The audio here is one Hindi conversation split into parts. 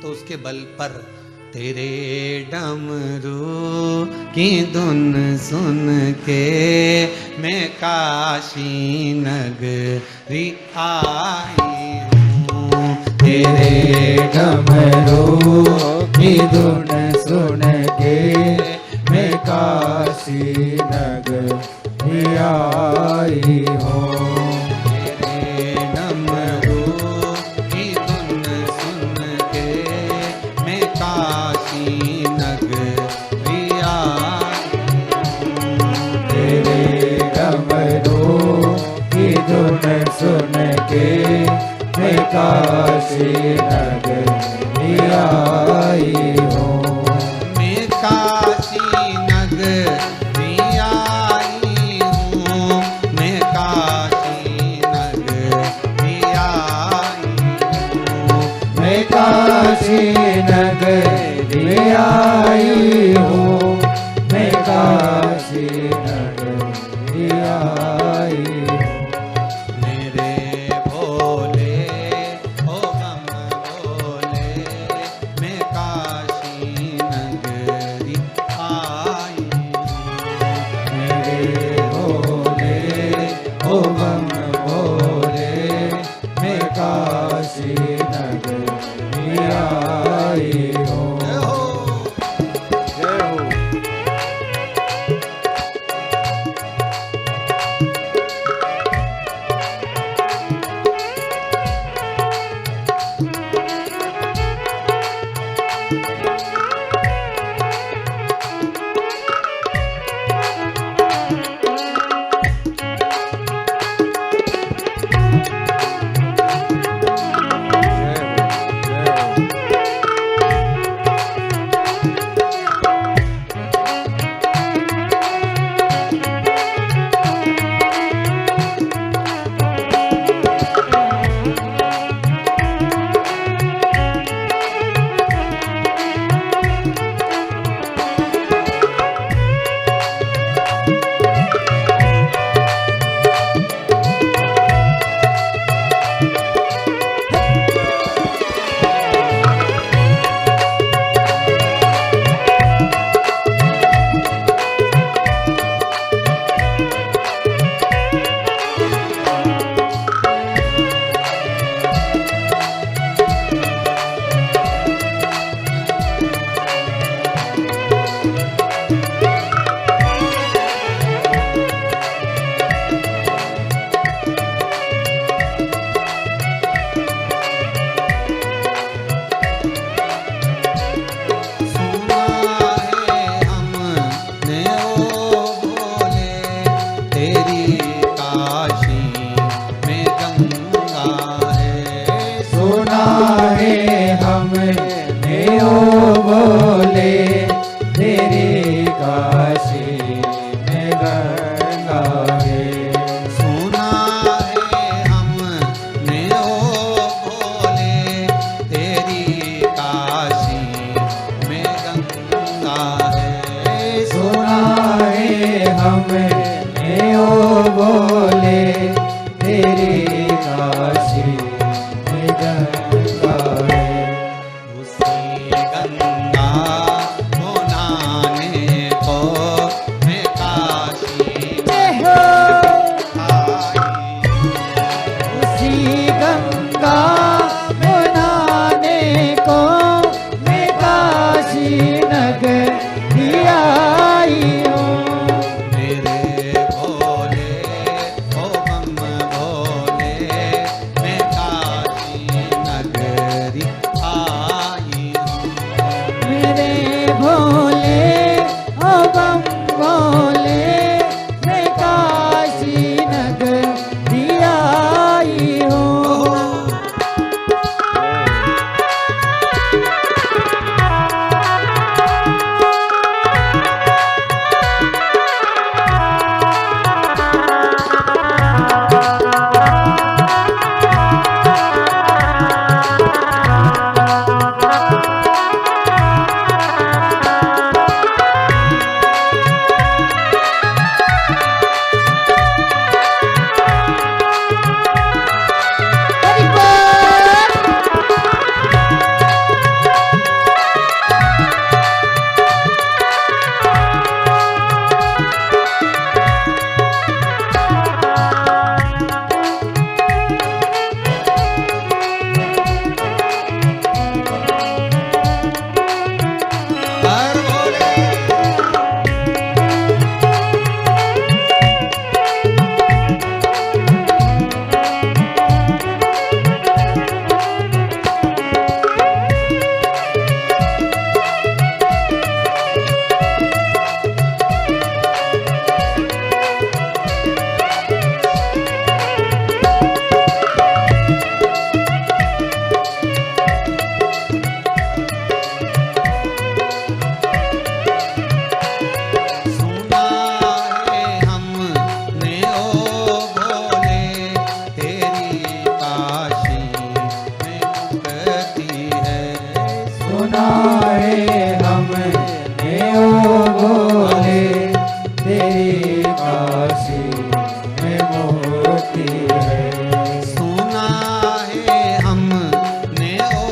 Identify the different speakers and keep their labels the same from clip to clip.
Speaker 1: तो उसके बल पर तेरे डमरू की धुन सुन के मैं काशी नगरी आई हूँ।
Speaker 2: तेरे डमरू की धुन सुन के मैं काशी नगरी आई हूँ। सुन के मैं काशी नगरी आई हूँ।
Speaker 1: मैं काशी नगरी आई हूँ। मैं काशी नगरी आई हूँ।
Speaker 2: मैं काशी नगरी आई हूँ। मैं काशी नगरी आई हूँ। सुना है हमने ओ भोले तेरी काशी में मूर्ति है।
Speaker 1: सुना है हमने ओ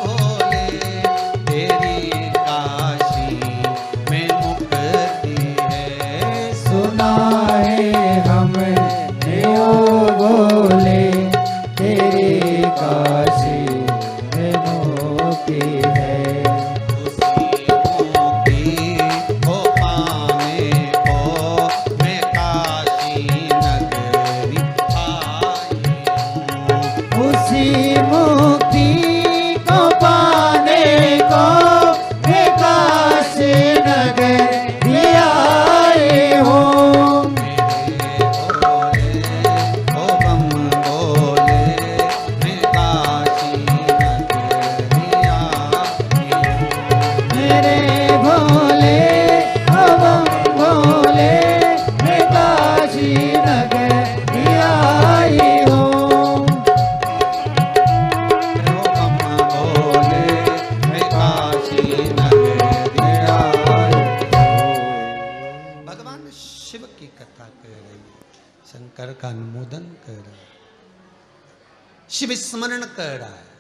Speaker 1: भोले तेरी काशी में मुक्ति है।
Speaker 2: सुना है हमने ओ भोले तेरी काशी में मुक्ति है।
Speaker 1: उसी मुक्ति को पाने को मैं काशी नगरी आई हूँ।
Speaker 2: उसी मुक्ति को पाने को मैं काशी नगरी आई हूँ।
Speaker 1: मेरे भोले ओ बम भोले मैं काशी नगरी आई हूँ।
Speaker 2: मेरे भोले बम भोले मैं काशी नगरी आई हूँ।
Speaker 1: ओ बम भोले मैं काशी नगरी आई हूँ। भगवान शिव की कथा कह रही है, शंकर का अनुमोदन कर रहा है, शिव स्मरण कर रहा है।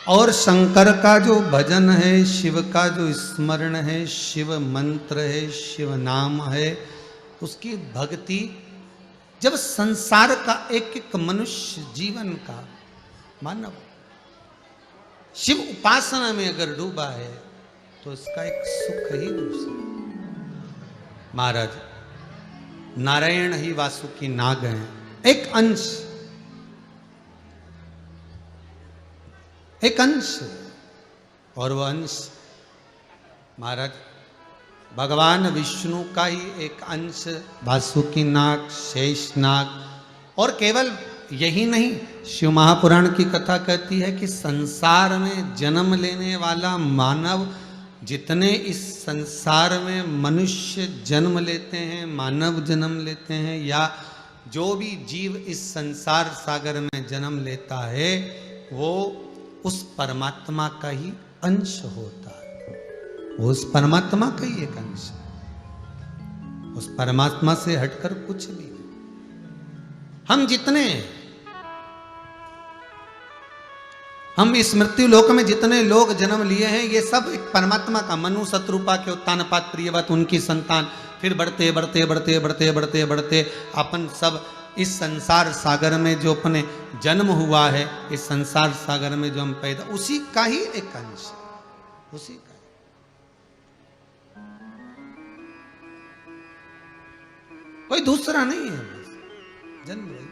Speaker 1: और शंकर का जो भजन है, शिव का जो स्मरण है, शिव मंत्र है, शिव नाम है, उसकी भक्ति जब संसार का एक एक मनुष्य जीवन का मानव शिव उपासना में अगर डूबा है तो उसका एक सुख ही दूसरा। महाराज नारायण ही वासुकी नाग हैं, एक अंश और वह अंश महाराज भगवान विष्णु का ही एक अंश वासुकी नाग, शेष नाग। और केवल यही नहीं, शिव महापुराण की कथा कहती है कि संसार में जन्म लेने वाला मानव, जितने इस संसार में मनुष्य जन्म लेते हैं, मानव जन्म लेते हैं, या जो भी जीव इस संसार सागर में जन्म लेता है, वो उस परमात्मा का ही अंश होता है। वो उस परमात्मा का ही एक अंश है। उस परमात्मा से हटकर कुछ भी नहीं। हम इस मृत्यु लोक में जितने लोग जन्म लिए हैं, ये सब एक परमात्मा का, मनु शत्रुपा के उत्तानपात प्रियवत उनकी संतान, फिर बढ़ते बढ़ते बढ़ते बढ़ते बढ़ते बढ़ते अपन सब इस संसार सागर में जो अपने जन्म हुआ है, इस संसार सागर में जो हम पैदा, उसी का ही एक अंश, उसी का। कोई दूसरा नहीं है, जन्म वही।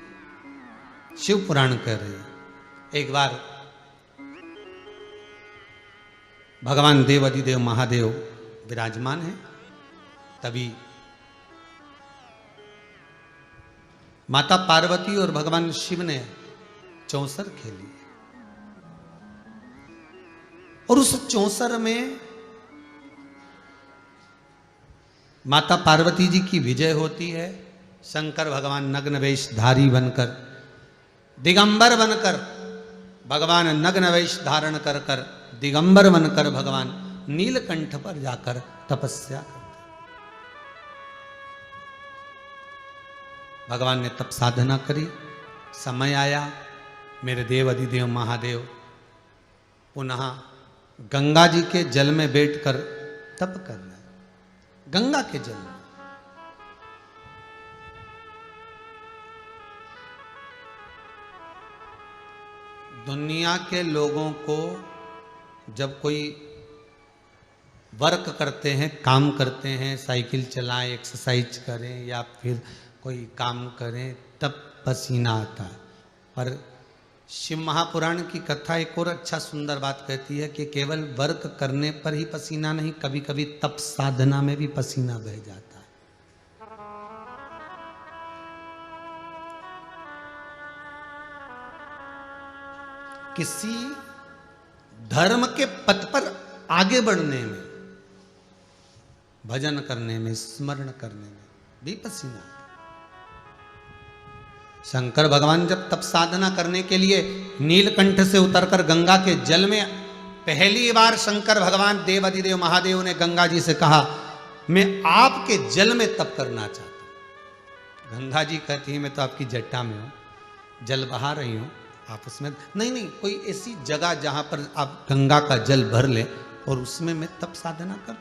Speaker 1: शिव पुराण कह रहे हैं, एक बार भगवान देव अधिदेव महादेव विराजमान है, तभी माता पार्वती और भगवान शिव ने चौसर खेली और उस चौसर में माता पार्वती जी की विजय होती है। शंकर भगवान नग्न वेशधारी बनकर, दिगंबर बनकर, भगवान नग्न वेश धारण कर कर दिगंबर बनकर भगवान नीलकंठ पर जाकर तपस्या करते। भगवान ने तप साधना करी, समय आया, मेरे देव अधिदेव महादेव पुनः गंगा जी के जल में बैठकर तप करना है, गंगा के जल में। दुनिया के लोगों को जब कोई वर्क करते हैं, काम करते हैं, साइकिल चलाएं, एक्सरसाइज करें या फिर कोई काम करें, तब पसीना आता है। पर शिव महापुराण की कथा एक और अच्छा सुंदर बात कहती है कि केवल वर्क करने पर ही पसीना नहीं, कभी कभी तप साधना में भी पसीना बह जाता है। किसी धर्म के पथ पर आगे बढ़ने में, भजन करने में, स्मरण करने में भी पसीना आता है। शंकर भगवान जब तप साधना करने के लिए नीलकंठ से उतरकर गंगा के जल में, पहली बार शंकर भगवान देवाधिदेव महादेव ने गंगा जी से कहा, मैं आपके जल में तप करना चाहता हूं। गंगा जी कहती है, मैं तो आपकी जट्टा में हूं, जल बहा रही हूं, आप उसमें नहीं, कोई ऐसी जगह जहां पर आप गंगा का जल भर ले और उसमें मैं तप साधना कर।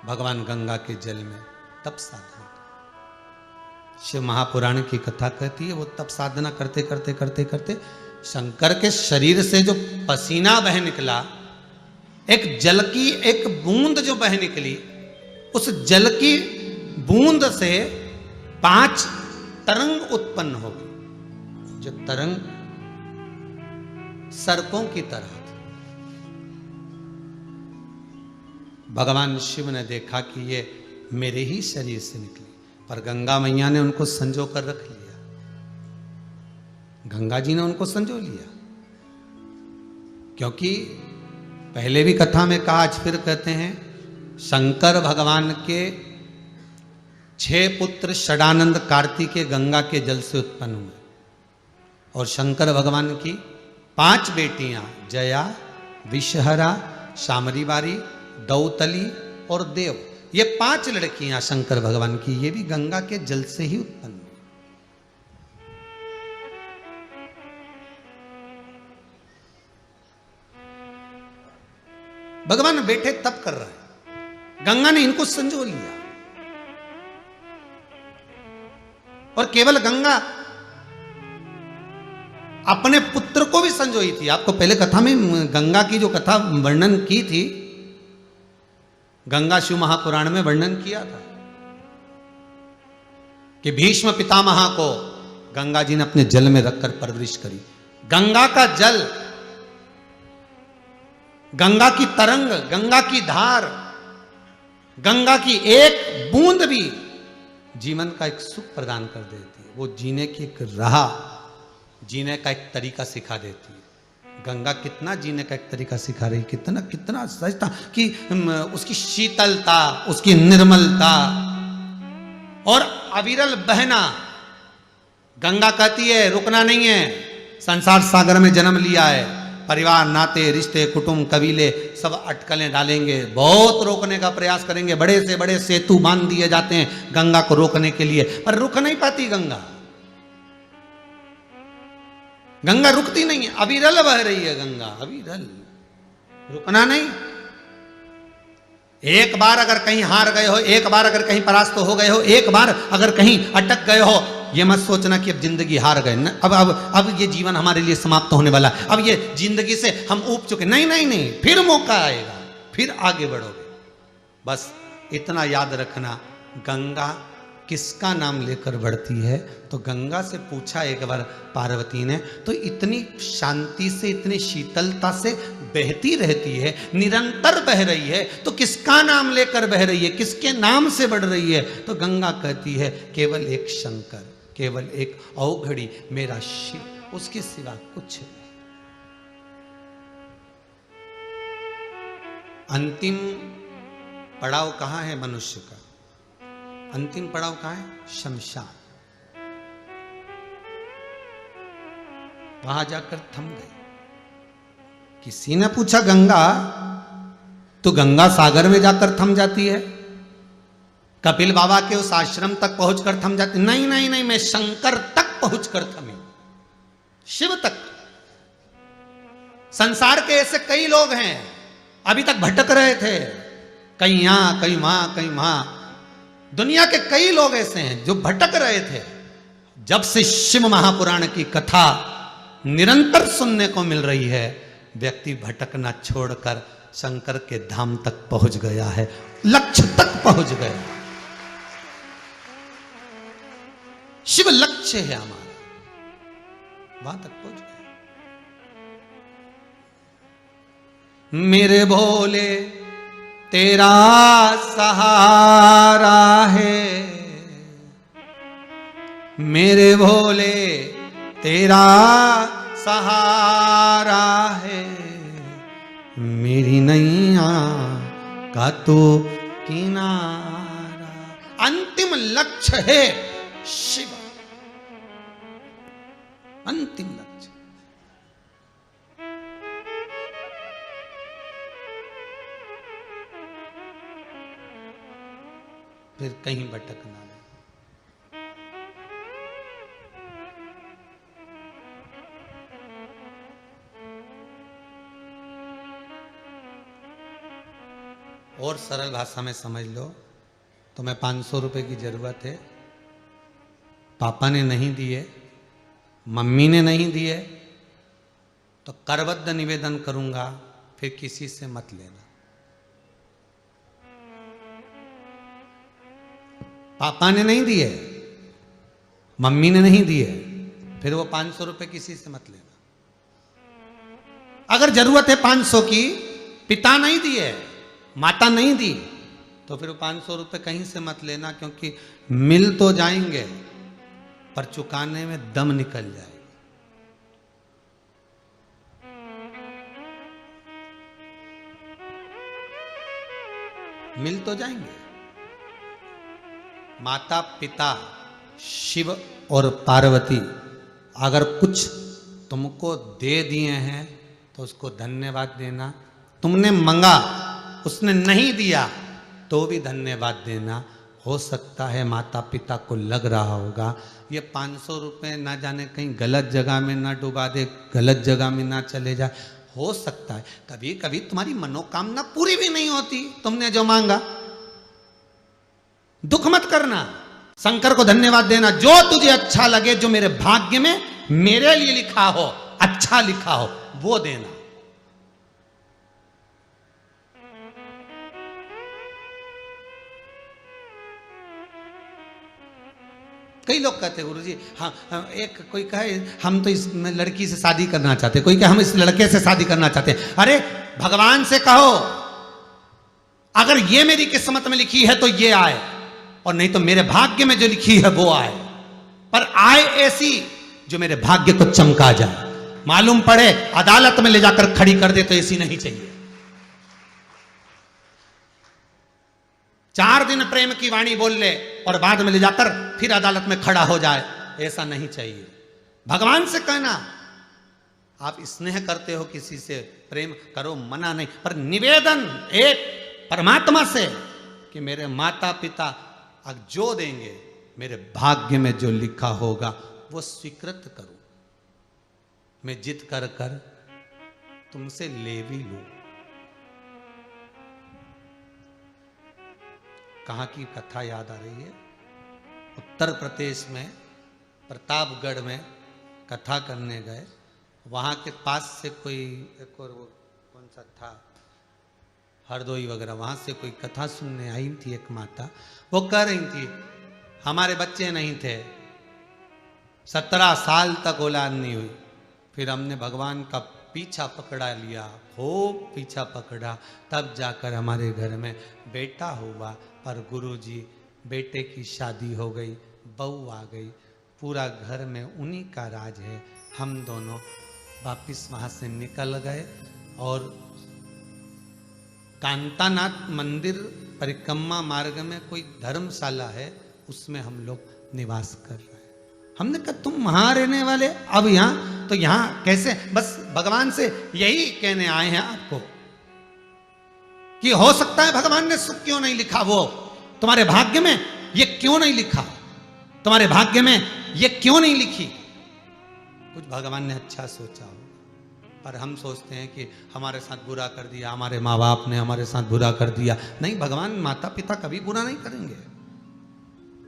Speaker 1: भगवान गंगा के जल में तप साधना कर। शिव महापुराण की कथा कहती है, वो तप साधना करते करते करते करते शंकर के शरीर से जो पसीना बह निकला, एक जल की एक बूंद जो बह निकली, उस जल की बूंद से 5 तरंग उत्पन्न हो गई, जो तरंग सर्पों की तरह थी। भगवान शिव ने देखा कि ये मेरे ही शरीर से निकली, पर गंगा मैया ने उनको संजो कर रख लिया। गंगा जी ने उनको संजो लिया, क्योंकि पहले भी कथा में कहा, आज फिर कहते हैं, शंकर भगवान के 6 पुत्र षडानंद कार्तिकेय गंगा के जल से उत्पन्न हुए, और शंकर भगवान की 5 बेटियां, जया, विषहरा, शामरीवारी, दौतली और देव, ये 5 लड़कियां शंकर भगवान की, ये भी गंगा के जल से ही उत्पन्न हुई। भगवान बैठे तप कर रहे हैं, गंगा ने इनको संजो लिया, और केवल गंगा अपने पुत्र को भी संजोई थी। आपको पहले कथा में गंगा की जो कथा वर्णन की थी, गंगा शिव महापुराण में वर्णन किया था कि भीष्म पितामह को गंगा जी ने अपने जल में रखकर परवरिश करी। गंगा का जल, गंगा की तरंग, गंगा की धार, गंगा की एक बूंद भी जीवन का एक सुख प्रदान कर देती है। वो जीने की एक राह, जीने का एक तरीका सिखा देती है। गंगा कितना जीने का एक तरीका सिखा रही, कितना कितना सजता कि उसकी शीतलता, उसकी निर्मलता और अविरल बहना। गंगा कहती है रुकना नहीं है, संसार सागर में जन्म लिया है, परिवार, नाते, रिश्ते, कुटुंब, कबीले सब अटकलें डालेंगे, बहुत रोकने का प्रयास करेंगे, बड़े से बड़े सेतु बांध दिए जाते हैं गंगा को रोकने के लिए, पर रुक नहीं पाती गंगा। गंगा रुकती नहीं है, अविरल बह रही है गंगा, अविरल, रुकना नहीं। एक बार अगर कहीं हार गए हो, एक बार अगर कहीं परास्त हो गए हो, एक बार अगर कहीं अटक गए हो, ये मत सोचना कि अब जिंदगी हार गए, अब ये जीवन हमारे लिए समाप्त होने वाला है, अब ये जिंदगी से हम ऊब चुके। नहीं नहीं नहीं, फिर मौका आएगा, फिर आगे बढ़ोगे। बस इतना याद रखना, गंगा किसका नाम लेकर बढ़ती है? तो गंगा से पूछा एक बार पार्वती ने, तो इतनी शांति से, इतनी शीतलता से बहती रहती है, निरंतर बह रही है, तो किसका नाम लेकर बह रही है, किसके नाम से बढ़ रही है? तो गंगा कहती है केवल एक शंकर, केवल एक अवघड़ी मेरा शिव, उसके सिवा कुछ नहीं। अंतिम पड़ाव कहां है मनुष्य का? अंतिम पड़ाव कहां है? शमशान। वहां जाकर थम गए। किसी ने पूछा गंगा तो गंगा सागर में जाकर थम जाती है, कपिल बाबा के उस आश्रम तक पहुंचकर थम जाती? नहीं नहीं नहीं, मैं शंकर तक पहुंचकर थमी, शिव तक। संसार के ऐसे कई लोग हैं अभी तक भटक रहे थे, कहीं यहां कहीं वहां कहीं वहां। दुनिया के कई लोग ऐसे हैं जो भटक रहे थे। जब से शिव महापुराण की कथा निरंतर सुनने को मिल रही है, व्यक्ति भटकना छोड़कर शंकर के धाम तक पहुंच गया है, लक्ष्य तक पहुंच गया। शिव लक्ष्य है हमारा, वहां तक पहुंच गया। मेरे भोले तेरा सहारा है, मेरे भोले तेरा सहारा है, मेरी नैया का तो किनारा अंतिम लक्ष्य है शिव, अंतिम लक्ष्य। फिर कहीं भटकना नहीं। और सरल भाषा में समझ लो, तुम्हें 500 रुपए की जरूरत है, पापा ने नहीं दिए, मम्मी ने नहीं दिए, तो करबद्ध निवेदन करूंगा, फिर किसी से मत लेना। पापा ने नहीं दिए, मम्मी ने नहीं दिए, फिर वो 500 रुपए किसी से मत लेना। अगर जरूरत है 500 की, पिता नहीं दिए, माता नहीं दी, तो फिर 500 रुपए कहीं से मत लेना, क्योंकि मिल तो जाएंगे पर चुकाने में दम निकल जाएगा। मिल तो जाएंगे। माता पिता शिव और पार्वती अगर कुछ तुमको दे दिए हैं तो उसको धन्यवाद देना। तुमने मंगा, उसने नहीं दिया, तो भी धन्यवाद देना। हो सकता है माता पिता को लग रहा होगा ये 500 रुपये ना जाने कहीं गलत जगह में ना डुबा दे, गलत जगह में ना चले जाए। हो सकता है कभी कभी तुम्हारी मनोकामना पूरी भी नहीं होती, तुमने जो मांगा। दुख मत करना, शंकर को धन्यवाद देना। जो तुझे अच्छा लगे, जो मेरे भाग्य में मेरे लिए लिखा हो, अच्छा लिखा हो, वो देना। कई लोग कहते हैं गुरुजी, हाँ एक कोई कहे हम तो इस लड़की से शादी करना चाहते, कोई कहे हम इस लड़के से शादी करना चाहते। अरे भगवान से कहो, अगर ये मेरी किस्मत में लिखी है तो ये आए, और नहीं तो मेरे भाग्य में जो लिखी है वो आए। पर आए ऐसी जो मेरे भाग्य को चमका जाए। मालूम पड़े अदालत में ले जाकर खड़ी कर दे तो ऐसी नहीं चाहिए। 4 दिन प्रेम की वाणी बोल ले और बाद में ले जाकर फिर अदालत में खड़ा हो जाए, ऐसा नहीं चाहिए। भगवान से कहना, आप स्नेह करते हो किसी से, प्रेम करो, मना नहीं, पर निवेदन एक परमात्मा से कि मेरे माता पिता अब जो देंगे, मेरे भाग्य में जो लिखा होगा वो स्वीकृत करो। मैं जिद कर कर तुमसे ले भी लूं। कहाँ की कथा याद आ रही है? उत्तर प्रदेश में प्रतापगढ़ में कथा करने गए। वहाँ के पास से कोई एक और वो कौन सा था, हरदोई वगैरह, वहाँ से कोई कथा सुनने आई थी एक माता। वो कह रही थी हमारे बच्चे नहीं थे, 17 साल तक औलाद नहीं हुई। फिर हमने भगवान का पीछा पकड़ा लिया, खूब पीछा पकड़ा, तब जाकर हमारे घर में बेटा हुआ। पर गुरुजी बेटे की शादी हो गई, बहू आ गई, पूरा घर में उन्हीं का राज है। हम दोनों वापिस वहाँ से निकल गए और कांतानाथ मंदिर परिक्रमा मार्ग में कोई धर्मशाला है, उसमें हम लोग निवास कर रहे हैं। हमने कहा तुम वहां रहने वाले, अब यहाँ, तो यहाँ कैसे? बस भगवान से यही कहने आए हैं आपको कि हो सकता है भगवान ने सुख क्यों नहीं लिखा, वो तुम्हारे भाग्य में ये क्यों नहीं लिखा, तुम्हारे भाग्य में ये क्यों नहीं लिखी। कुछ भगवान ने अच्छा सोचा हो, पर हम सोचते हैं कि हमारे साथ बुरा कर दिया, हमारे माँ बाप ने हमारे साथ बुरा कर दिया। नहीं, भगवान माता पिता कभी बुरा नहीं करेंगे,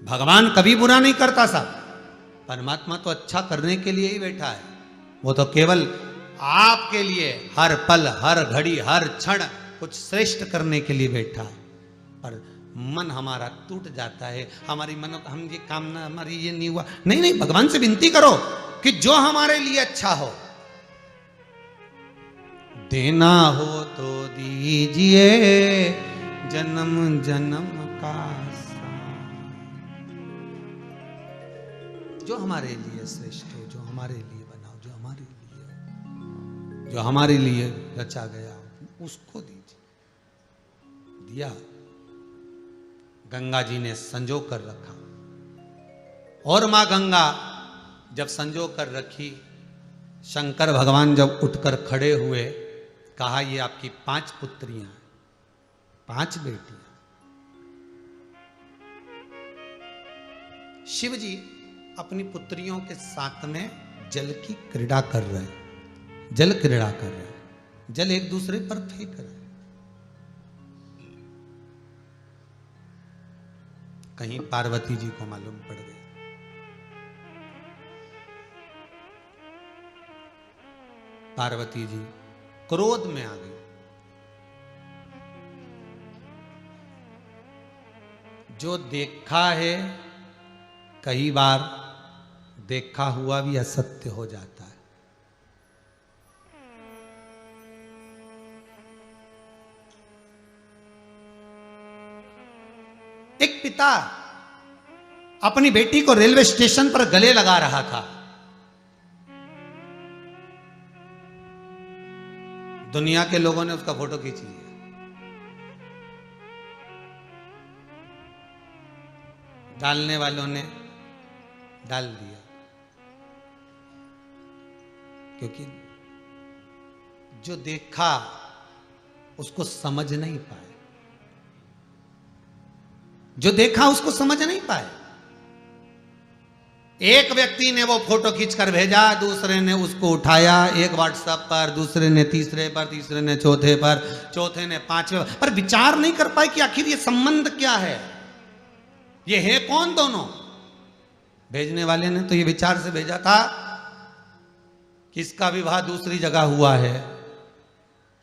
Speaker 1: भगवान कभी बुरा नहीं करता साहब। परमात्मा तो अच्छा करने के लिए ही बैठा है, वो तो केवल आपके लिए हर पल, हर घड़ी, हर क्षण कुछ श्रेष्ठ करने के लिए बैठा है। पर मन हमारा टूट जाता है, हमारी मन, हम ये कामना, हमारी ये नहीं हुआ, नहीं नहीं, भगवान से विनती करो कि जो हमारे लिए अच्छा हो, देना हो तो दीजिए जन्म जन्म का साथ। जो हमारे लिए श्रेष्ठ हो, जो हमारे लिए बनाओ, जो हमारे लिए, जो हमारे लिए रचा गया हो, उसको दीजिए। दिया, गंगा जी ने संजो कर रखा। और मां गंगा जब संजो कर रखी, शंकर भगवान जब उठकर खड़े हुए, कहा ये आपकी 5 पुत्रियां, 5 बेटियां। शिव जी अपनी पुत्रियों के साथ में जल की क्रीड़ा कर रहे हैं, जल क्रीड़ा कर रहे हैं, जल एक दूसरे पर फेंक रहे हैं। कहीं पार्वती जी को मालूम पड़ गया। पार्वती जी क्रोध में आ गई। जो देखा है, कई बार देखा हुआ भी असत्य हो जाता है। एक पिता अपनी बेटी को रेलवे स्टेशन पर गले लगा रहा था। दुनिया के लोगों ने उसका फोटो खींच लिया। डालने वालों ने डाल दिया, क्योंकि जो देखा उसको समझ नहीं पाए, जो देखा उसको समझ नहीं पाए। एक व्यक्ति ने वो फोटो खींचकर भेजा, दूसरे ने उसको उठाया, एक व्हाट्सएप पर, दूसरे ने तीसरे पर, तीसरे ने चौथे पर, चौथे ने 5वें पर विचार नहीं कर पाए कि आखिर ये संबंध क्या है, ये है कौन दोनों। भेजने वाले ने तो ये विचार से भेजा था कि इसका विवाह दूसरी जगह हुआ है,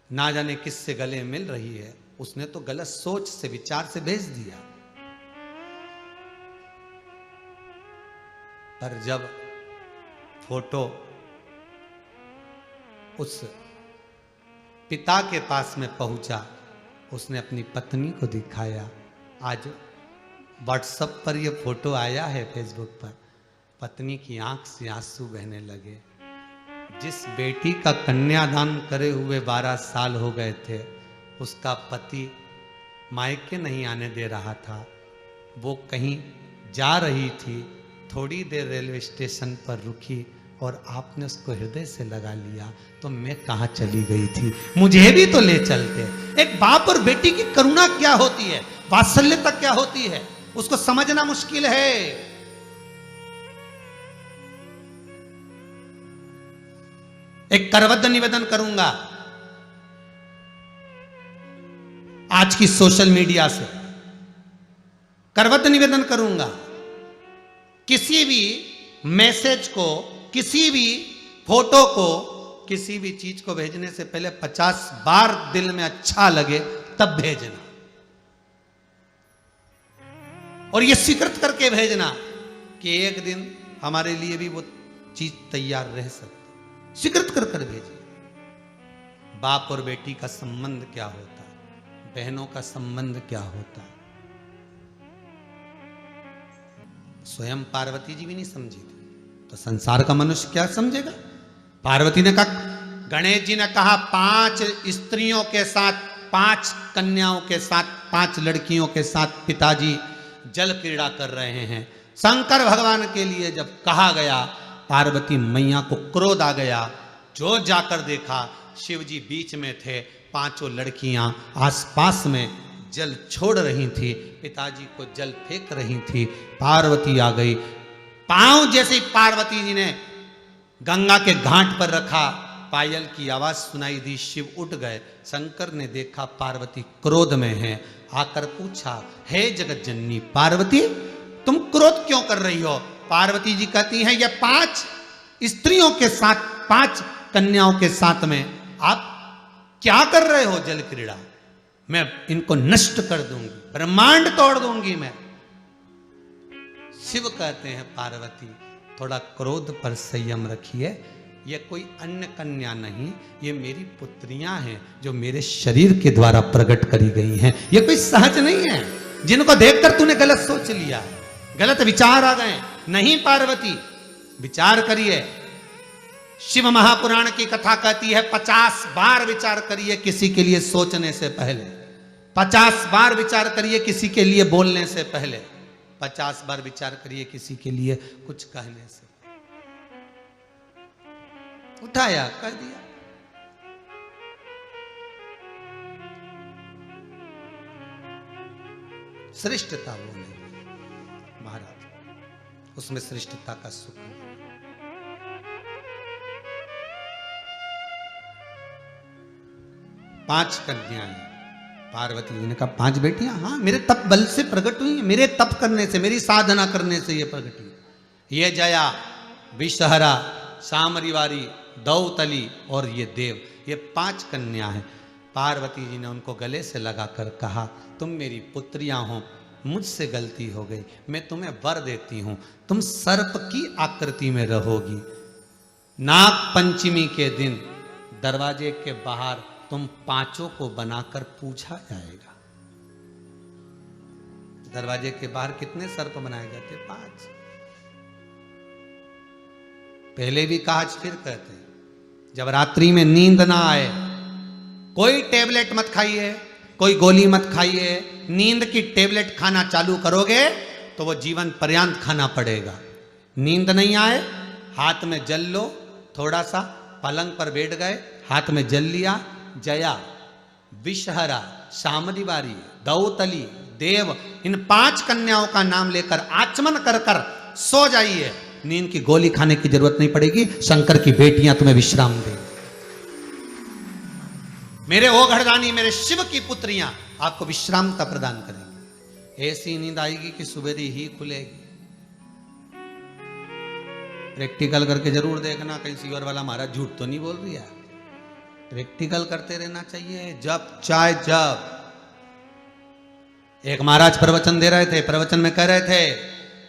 Speaker 1: ना जाने किससे गले मिल रही है। उसने तो गलत सोच से, विचार से भेज दिया। पर जब फोटो उस पिता के पास में पहुंचा, उसने अपनी पत्नी को दिखाया। आज व्हाट्सएप पर यह फोटो आया है, फेसबुक पर। पत्नी की आंख से आंसू बहने लगे। जिस बेटी का कन्यादान करे हुए 12 साल हो गए थे, उसका पति मायके नहीं आने दे रहा था, वो कहीं जा रही थी, थोड़ी देर रेलवे स्टेशन पर रुकी और आपने उसको हृदय से लगा लिया, तो मैं कहां चली गई थी, मुझे भी तो ले चलते। एक बाप और बेटी की करुणा क्या होती है, वात्सल्यता क्या होती है, उसको समझना मुश्किल है। एक करबद्ध निवेदन करूंगा आज की सोशल मीडिया से, करबद्ध निवेदन करूंगा, किसी भी मैसेज को, किसी भी फोटो को, किसी भी चीज को भेजने से पहले 50 बार दिल में अच्छा लगे तब भेजना, और यह स्वीकृत करके भेजना कि एक दिन हमारे लिए भी वो चीज तैयार रह सकती। स्वीकृत कर कर भेजिए। बाप और बेटी का संबंध क्या होता है, बहनों का संबंध क्या होता है, स्वयं पार्वती जी भी नहीं समझी थी, तो संसार का मनुष्य क्या समझेगा। पार्वती ने कहा, गणेश जी ने कहा 5 स्त्रियों के साथ, 5 कन्याओं के साथ, 5 लड़कियों के साथ पिताजी जल क्रीड़ा कर रहे हैं। शंकर भगवान के लिए जब कहा गया, पार्वती मैया को क्रोध आ गया। जो जाकर देखा, शिव जी बीच में थे, 5 लड़कियां आसपास में जल छोड़ रही थी, पिताजी को जल फेंक रही थी। पार्वती आ गई। पांव जैसे ही पार्वती जी ने गंगा के घाट पर रखा, पायल की आवाज सुनाई दी, शिव उठ गए। शंकर ने देखा पार्वती क्रोध में है, आकर पूछा, हे जगत जननी पार्वती, तुम क्रोध क्यों कर रही हो। पार्वती जी कहती हैं, ये 5 स्त्रियों के साथ, 5 कन्याओं के साथ में आप क्या कर रहे हो जल क्रीड़ा, मैं इनको नष्ट कर दूंगी, ब्रह्मांड तोड़ दूंगी मैं। शिव कहते हैं, पार्वती थोड़ा क्रोध पर संयम रखिए, ये कोई अन्य कन्या नहीं, ये मेरी पुत्रियां हैं जो मेरे शरीर के द्वारा प्रकट करी गई हैं, ये कोई सहज नहीं है जिनको देखकर तूने गलत सोच लिया, गलत विचार आ गए। नहीं पार्वती, विचार करिए। शिव महापुराण की कथा कहती है 50 बार विचार करिए किसी के लिए सोचने से पहले, 50 बार विचार करिए किसी के लिए बोलने से पहले, 50 बार विचार करिए किसी के लिए कुछ कहने से। उठाया, कह दिया। श्रेष्ठता वो नहीं महाराज, उसमें श्रेष्ठता का सुख नहीं। 5 कन्याएं, पार्वती जी ने कहा 5 बेटियां, हाँ मेरे तप बल से प्रकट हुई, मेरे तप करने से, मेरी साधना करने से ये प्रकट हुई। ये जया, विषहरा, सामरीवारी, दौतली और ये देव, ये 5 कन्या हैं। पार्वती जी ने उनको गले से लगाकर कहा, तुम मेरी पुत्रियां हो, मुझसे गलती हो गई, मैं तुम्हें वर देती हूं, तुम सर्प की आकृति में रहोगी। नाग पंचमी के दिन दरवाजे के बाहर तुम 5 को बनाकर पूछा जाएगा। दरवाजे के बाहर कितने सर्प बनाए जाते? 5। पहले भी कहा, आज फिर कहते हैं, जब रात्रि में नींद ना आए, कोई टेबलेट मत खाइए, कोई गोली मत खाइए। नींद की टेबलेट खाना चालू करोगे तो वो जीवन पर्यंत खाना पड़ेगा। नींद नहीं आए, हाथ में जल लो, थोड़ा सा पलंग पर बैठ गए, हाथ में जल लिया। जया, विषहरा, सामरीवारी, दौतली, देव, इन 5 कन्याओं का नाम लेकर आचमन कर कर सो जाइए। नींद की गोली खाने की जरूरत नहीं पड़ेगी। शंकर की बेटियां तुम्हें विश्राम देंगी। मेरे ओघड़दानी, मेरे शिव की पुत्रियां आपको विश्रामता प्रदान करेंगी। ऐसी नींद आएगी कि सुबेरे ही खुलेगी। प्रैक्टिकल करके जरूर देखना, कहीं सीवर वाला महाराज झूठ तो नहीं बोल रही है। प्रैक्टिकल करते रहना चाहिए, जब चाहे जब। एक महाराज प्रवचन दे रहे थे, प्रवचन में कह रहे थे,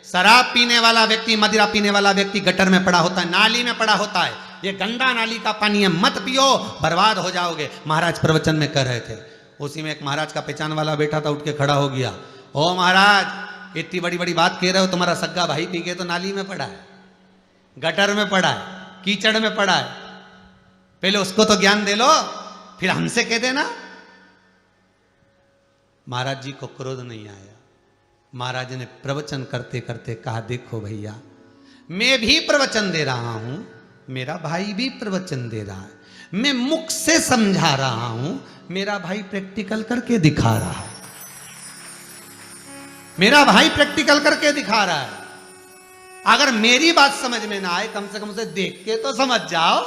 Speaker 1: शराब पीने वाला व्यक्ति, मदिरा पीने वाला व्यक्ति गटर में पड़ा होता है, नाली में पड़ा होता है। ये गंदा नाली का पानी है, मत पियो, बर्बाद हो जाओगे। महाराज प्रवचन में कह रहे थे। उसी में एक महाराज का पहचान वाला बैठा था, उठ के खड़ा हो गया। ओ महाराज, इतनी बड़ी बड़ी बात कह रहे हो, तुम्हारा सग्गा भाई पी के तो नाली में पड़ा है, गटर में पड़ा है, कीचड़ में पड़ा है। पहले उसको तो ज्ञान दे लो, फिर हमसे कह देना। महाराज जी को क्रोध नहीं आया। महाराज ने प्रवचन करते करते कहा, देखो भैया, मैं भी प्रवचन दे रहा हूं, मेरा भाई भी प्रवचन दे रहा है, मैं मुख से समझा रहा हूं, मेरा भाई प्रैक्टिकल करके दिखा रहा है। मेरा भाई प्रैक्टिकल करके दिखा रहा है। अगर मेरी बात समझ में ना आए, कम से कम उसे देख के तो समझ जाओ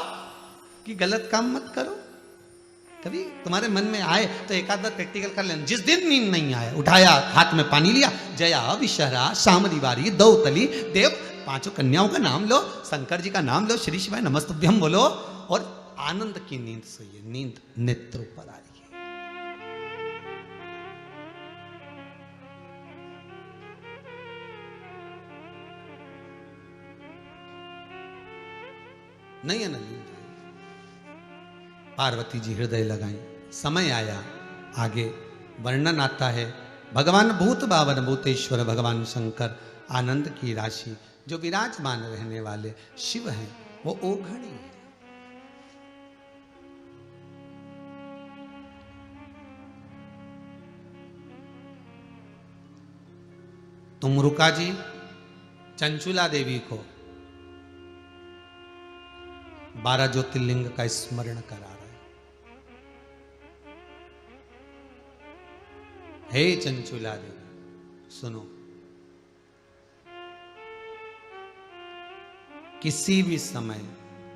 Speaker 1: कि गलत काम मत करो। कभी तुम्हारे मन में आए तो एक आध बार प्रैक्टिकल कर लेना। जिस दिन नींद नहीं आया, उठाया, हाथ में पानी लिया, जया, विषहरा, सामरीवारी, दौतली, देव, 5 कन्याओं का नाम लो, शंकर जी का नाम लो, श्री शिवाय नमस्तुभ्यम बोलो और आनंद की नींद सोइए। नींद नेत्रों पर आ रही है। नहीं है ना नींद। पार्वती जी हृदय लगाई। समय आया, आगे वर्णन आता है। भगवान भूत बावन भूतेश्वर भगवान शंकर आनंद की राशि जो विराजमान रहने वाले शिव हैं, वो ओघड़ी है। तुमरुका जी चंचुला देवी को 12 ज्योतिर्लिंग का स्मरण करा रहे। हे चंचुला देवी, सुनो, किसी भी समय,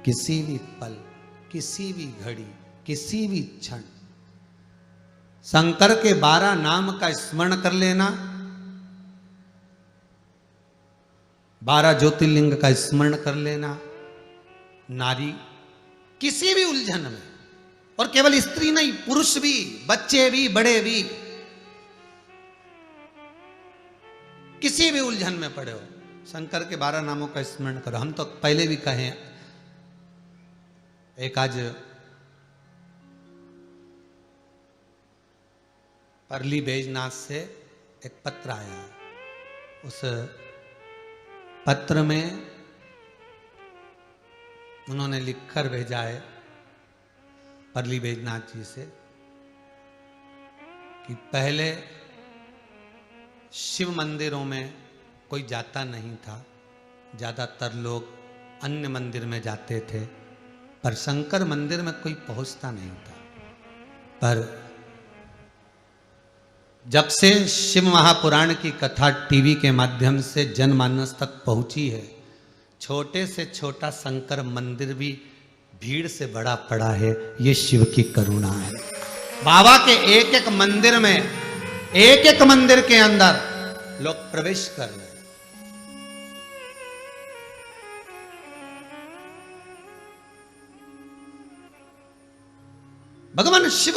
Speaker 1: किसी भी पल, किसी भी घड़ी, किसी भी क्षण शंकर के 12 नाम का स्मरण कर लेना, 12 ज्योतिर्लिंग का स्मरण कर लेना। नारी किसी भी उलझन में, और केवल स्त्री नहीं, पुरुष भी, बच्चे भी, बड़े भी, किसी भी उलझन में पड़े हो, शंकर के 12 नामों का स्मरण करो। हम तो पहले भी कहें, एक आज परली बैजनाथ से एक पत्र आया। उस पत्र में उन्होंने लिखकर भेजा है परली बैजनाथ जी से कि पहले शिव मंदिरों में कोई जाता नहीं था, ज़्यादातर लोग अन्य मंदिर में जाते थे, पर शंकर मंदिर में कोई पहुंचता नहीं था। पर जब से शिव महापुराण की कथा टीवी के माध्यम से जनमानस तक पहुंची है, छोटे से छोटा शंकर मंदिर भी भीड़ से बड़ा पड़ा है। ये शिव की करुणा है। बाबा के एक एक मंदिर में, एक एक मंदिर के अंदर लोग प्रवेश कर रहे हैं। भगवान शिव,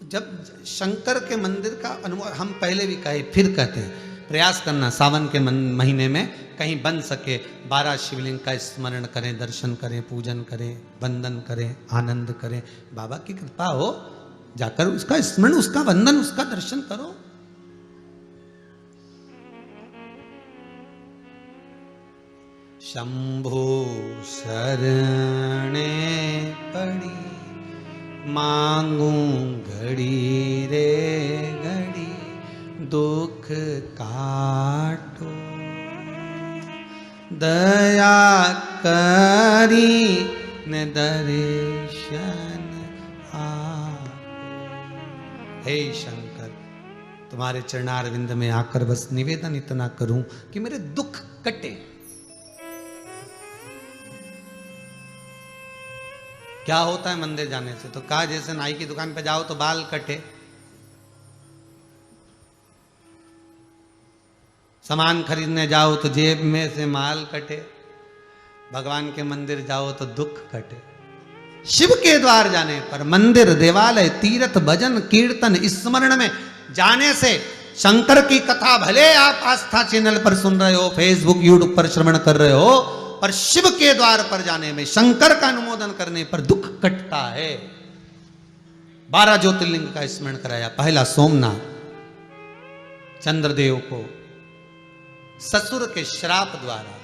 Speaker 1: जब शंकर के मंदिर का अनुभव हम पहले भी कहे फिर कहते हैं, प्रयास करना सावन के महीने में कहीं बन सके 12 शिवलिंग का स्मरण करें, दर्शन करें, पूजन करें, वंदन करें, आनंद करें। बाबा की कृपा हो, जाकर उसका स्मरण, उसका वंदन, उसका दर्शन करो। शंभो शरणे पड़ी मांगू घड़ी रे घड़ी, दुख काटो दया करी न दर्शन आपो। हे शंकर, तुम्हारे चरणारविंद में आकर बस निवेदन इतना करूं कि मेरे दुख कटे। क्या होता है मंदिर जाने से? तो कहा जैसे नाई की दुकान पे जाओ तो बाल कटे, सामान खरीदने जाओ तो जेब में से माल कटे, भगवान के मंदिर जाओ तो दुख कटे। शिव के द्वार जाने पर, मंदिर, देवालय, तीर्थ, भजन, कीर्तन, स्मरण में जाने से शंकर की कथा भले आप आस्था चैनल पर सुन रहे हो, फेसबुक, यूट्यूब पर श्रवण कर रहे हो, पर शिव के द्वार पर जाने में, शंकर का अनुमोदन करने पर दुख कटता है। 12 ज्योतिर्लिंग का स्मरण कराया। पहला सोमनाथ, चंद्रदेव को ससुर के श्राप द्वारा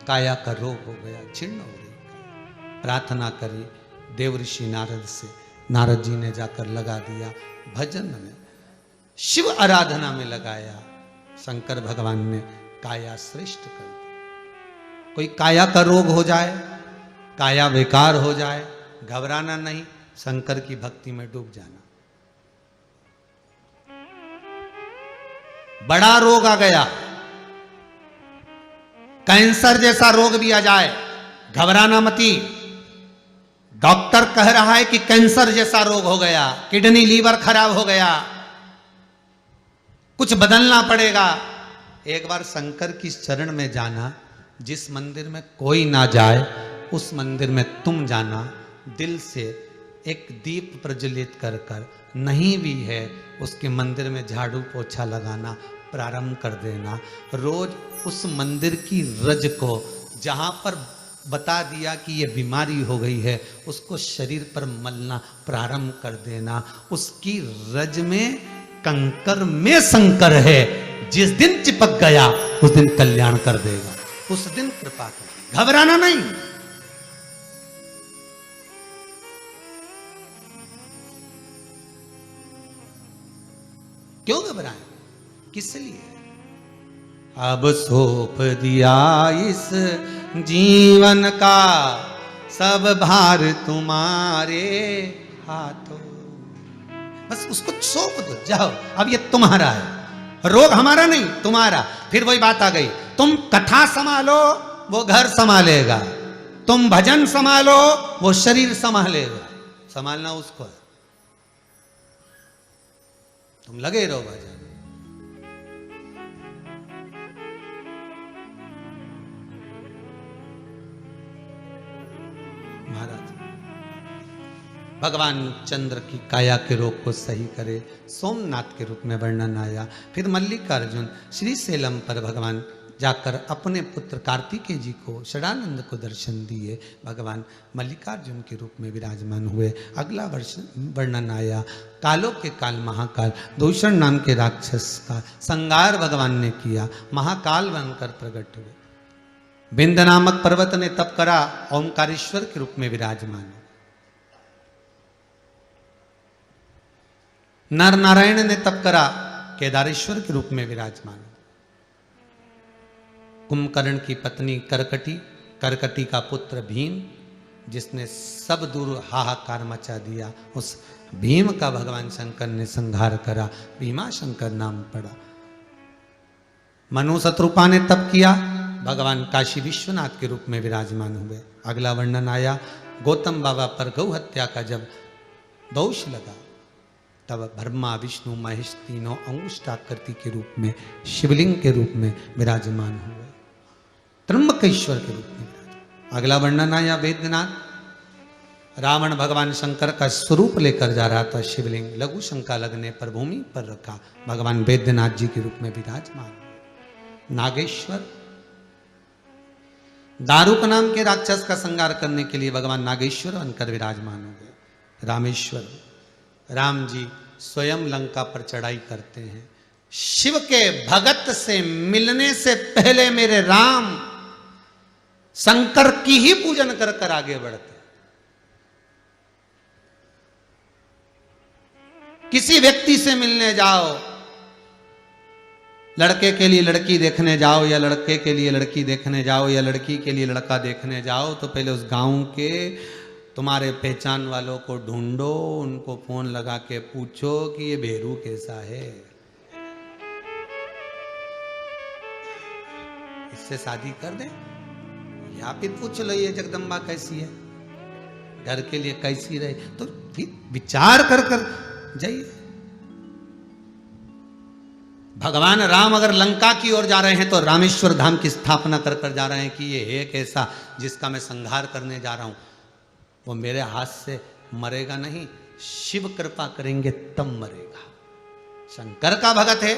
Speaker 1: काया का रोग हो गया, छिन्न हो गई। प्रार्थना करी देव ऋषि नारद से, नारद जी ने जाकर लगा दिया भजन में, शिव आराधना में लगाया। शंकर भगवान ने काया श्रेष्ठ कर दी। कोई काया का रोग हो जाए, काया बेकार हो जाए, घबराना नहीं, शंकर की भक्ति में डूब जाना। बड़ा रोग आ गया, कैंसर जैसा रोग भी आ जाए, घबराना मती। डॉक्टर कह रहा है कि कैंसर जैसा रोग हो गया, किडनी लीवर खराब हो गया, कुछ बदलना पड़ेगा। एक बार शंकर की शरण में जाना, जिस मंदिर में कोई ना जाए उस मंदिर में तुम जाना, दिल से एक दीप प्रज्वलित कर कर, नहीं भी है उसके मंदिर में झाड़ू पोछा लगाना प्रारंभ कर देना। रोज उस मंदिर की रज को, जहां पर बता दिया कि ये बीमारी हो गई है, उसको शरीर पर मलना प्रारंभ कर देना। उसकी रज में, कंकर में शंकर है, जिस दिन चिपक गया उस दिन कल्याण कर देगा, उस दिन कृपा कर, घबराना नहीं। क्यों घबराएं? किस लिए? अब सौंप दिया इस जीवन का सब भार तुम्हारे हाथों। बस उसको सौंप दो, जाओ, अब ये तुम्हारा है, रोग हमारा नहीं, तुम्हारा। फिर वही बात आ गई, तुम कथा संभालो वो घर संभालेगा, तुम भजन संभालो वो शरीर संभालेगा। संभालना उसको है, तुम लगे रहो भजन। महाराज भगवान चंद्र की काया के रोग को सही करे, सोमनाथ के रूप में वर्णन आया। फिर मल्लिकार्जुन श्री सेलम पर भगवान जाकर अपने पुत्र कार्तिकेय जी को, षडानंद को दर्शन दिए। भगवान मल्लिकार्जुन के रूप में विराजमान हुए। अगला वर्णन आया, कालों के काल महाकाल दूषण नाम के राक्षस का संगार भगवान ने किया, महाकाल बनकर प्रकट हुए। बिंद नामक पर्वत ने तप करा, ओंकारेश्वर के रूप में विराजमान। नर नारायण ने तप करा, केदारेश्वर के रूप में विराजमान। कुंभकर्ण की पत्नी करकटी, करकटी का पुत्र भीम, जिसने सब दूर हाहाकार मचा दिया, उस भीम का भगवान शंकर ने संहार करा, भीमा शंकर नाम पड़ा। मनु शत्रुपा ने तप किया, भगवान काशी विश्वनाथ के रूप में विराजमान हुए। अगला वर्णन आया, गौतम बाबा पर गौ हत्या का जब दोष लगा, तब ब्रह्मा विष्णु महेश तीनों अंगुष्ठाकृति के रूप में शिवलिंग के रूप में विराजमान हुए, त्र्यंबकेश्वर के रूप में विराजमान। अगला वर्णन आया वेद्यनाथ, रावण भगवान शंकर का स्वरूप लेकर जा रहा था, शिवलिंग लघु शंका लगने पर भूमि पर रखा, भगवान वेद्यनाथ जी के रूप में विराजमान। नागेश्वर, दारुक नाम के राक्षस का संहार करने के लिए भगवान नागेश्वर बनकर विराजमान हो गए। रामेश्वर, राम जी स्वयं लंका पर चढ़ाई करते हैं, शिव के भगत से मिलने से पहले मेरे राम शंकर की ही पूजन कर कर आगे बढ़ते। किसी व्यक्ति से मिलने जाओ, लड़के के लिए लड़की देखने जाओ, या लड़के के लिए लड़की देखने जाओ, या लड़की के लिए लड़का देखने जाओ, तो पहले उस गांव के तुम्हारे पहचान वालों को ढूंढो, उनको फोन लगा के पूछो कि ये भेरू कैसा है, इससे शादी कर दे, या फिर पूछ लो ये जगदम्बा कैसी है, घर के लिए कैसी रहे, तो विचार कर कर जाइए। भगवान राम अगर लंका की ओर जा रहे हैं तो रामेश्वर धाम की स्थापना कर कर जा रहे हैं कि ये है कैसा जिसका मैं संहार करने जा रहा हूं, वो मेरे हाथ से मरेगा नहीं, शिव कृपा करेंगे तब मरेगा। शंकर का भगत है,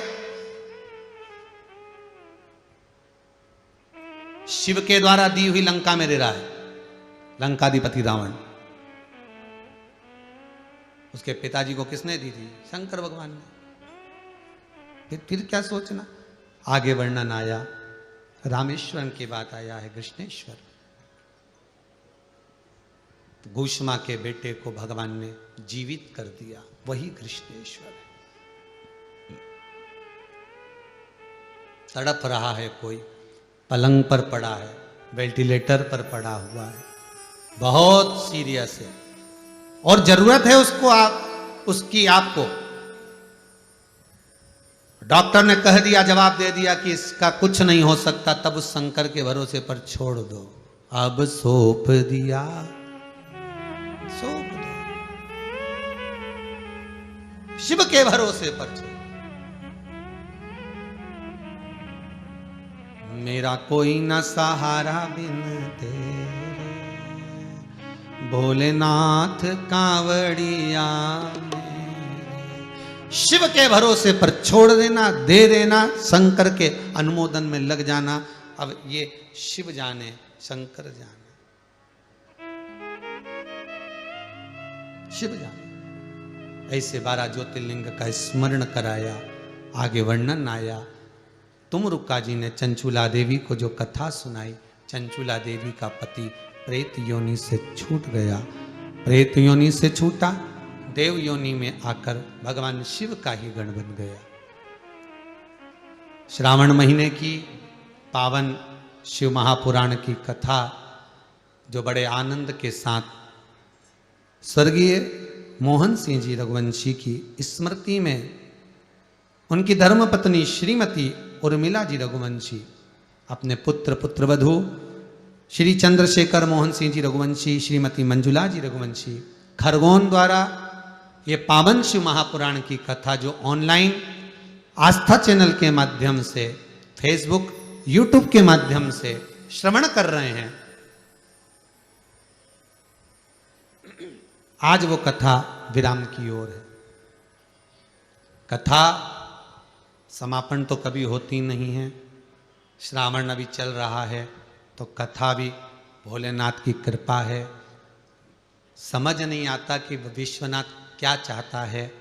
Speaker 1: शिव के द्वारा दी हुई लंका में रह रहा है, लंकाधिपति रावण। उसके पिताजी को किसने दी थी? शंकर भगवान ने। फिर क्या सोचना। आगे वर्णन आया, रामेश्वरम की बात आया है कृष्णेश्वर। घूष्मा के बेटे को भगवान ने जीवित कर दिया, वही कृष्णेश्वर है। तड़प रहा है कोई, पलंग पर पड़ा है, वेंटिलेटर पर पड़ा हुआ है, बहुत सीरियस है और जरूरत है उसको, उसकी आपको। डॉक्टर ने कह दिया, जवाब दे दिया कि इसका कुछ नहीं हो सकता, तब उस शंकर के भरोसे पर छोड़ दो। अब सौंप दिया, सौंप दो, शिव के भरोसे पर छोड़। मेरा कोई न सहारा बिन तेरे, भोलेनाथ कांवड़िया। शिव के भरोसे पर छोड़ देना, दे देना, शंकर के अनुमोदन में लग जाना। अब ये शिव जाने, शंकर जाने, शिव जाने। ऐसे 12 ज्योतिर्लिंग का स्मरण कराया। आगे वर्णन आया, तुमरुक्का जी ने चंचुला देवी को जो कथा सुनाई, चंचुला देवी का पति प्रेत योनि से छूट गया, प्रेत योनि से छूटा, देव योनि में आकर भगवान शिव का ही गण बन गया। श्रावण महीने की पावन शिव महापुराण की कथा जो बड़े आनंद के साथ स्वर्गीय मोहन सिंह जी रघुवंशी की स्मृति में उनकी धर्मपत्नी श्रीमती उर्मिला जी रघुवंशी अपने पुत्र पुत्रवधू श्री चंद्रशेखर मोहन सिंह जी रघुवंशी, श्रीमती मंजुला जी रघुवंशी खरगोन द्वारा ये पावन शिव महापुराण की कथा जो ऑनलाइन आस्था चैनल के माध्यम से, फेसबुक, यूट्यूब के माध्यम से श्रवण कर रहे हैं, आज वो कथा विराम की ओर है। कथा समापन तो कभी होती नहीं है। श्रावण अभी चल रहा है तो कथा भी भोलेनाथ की कृपा है। समझ नहीं आता कि विश्वनाथ क्या चाहता है।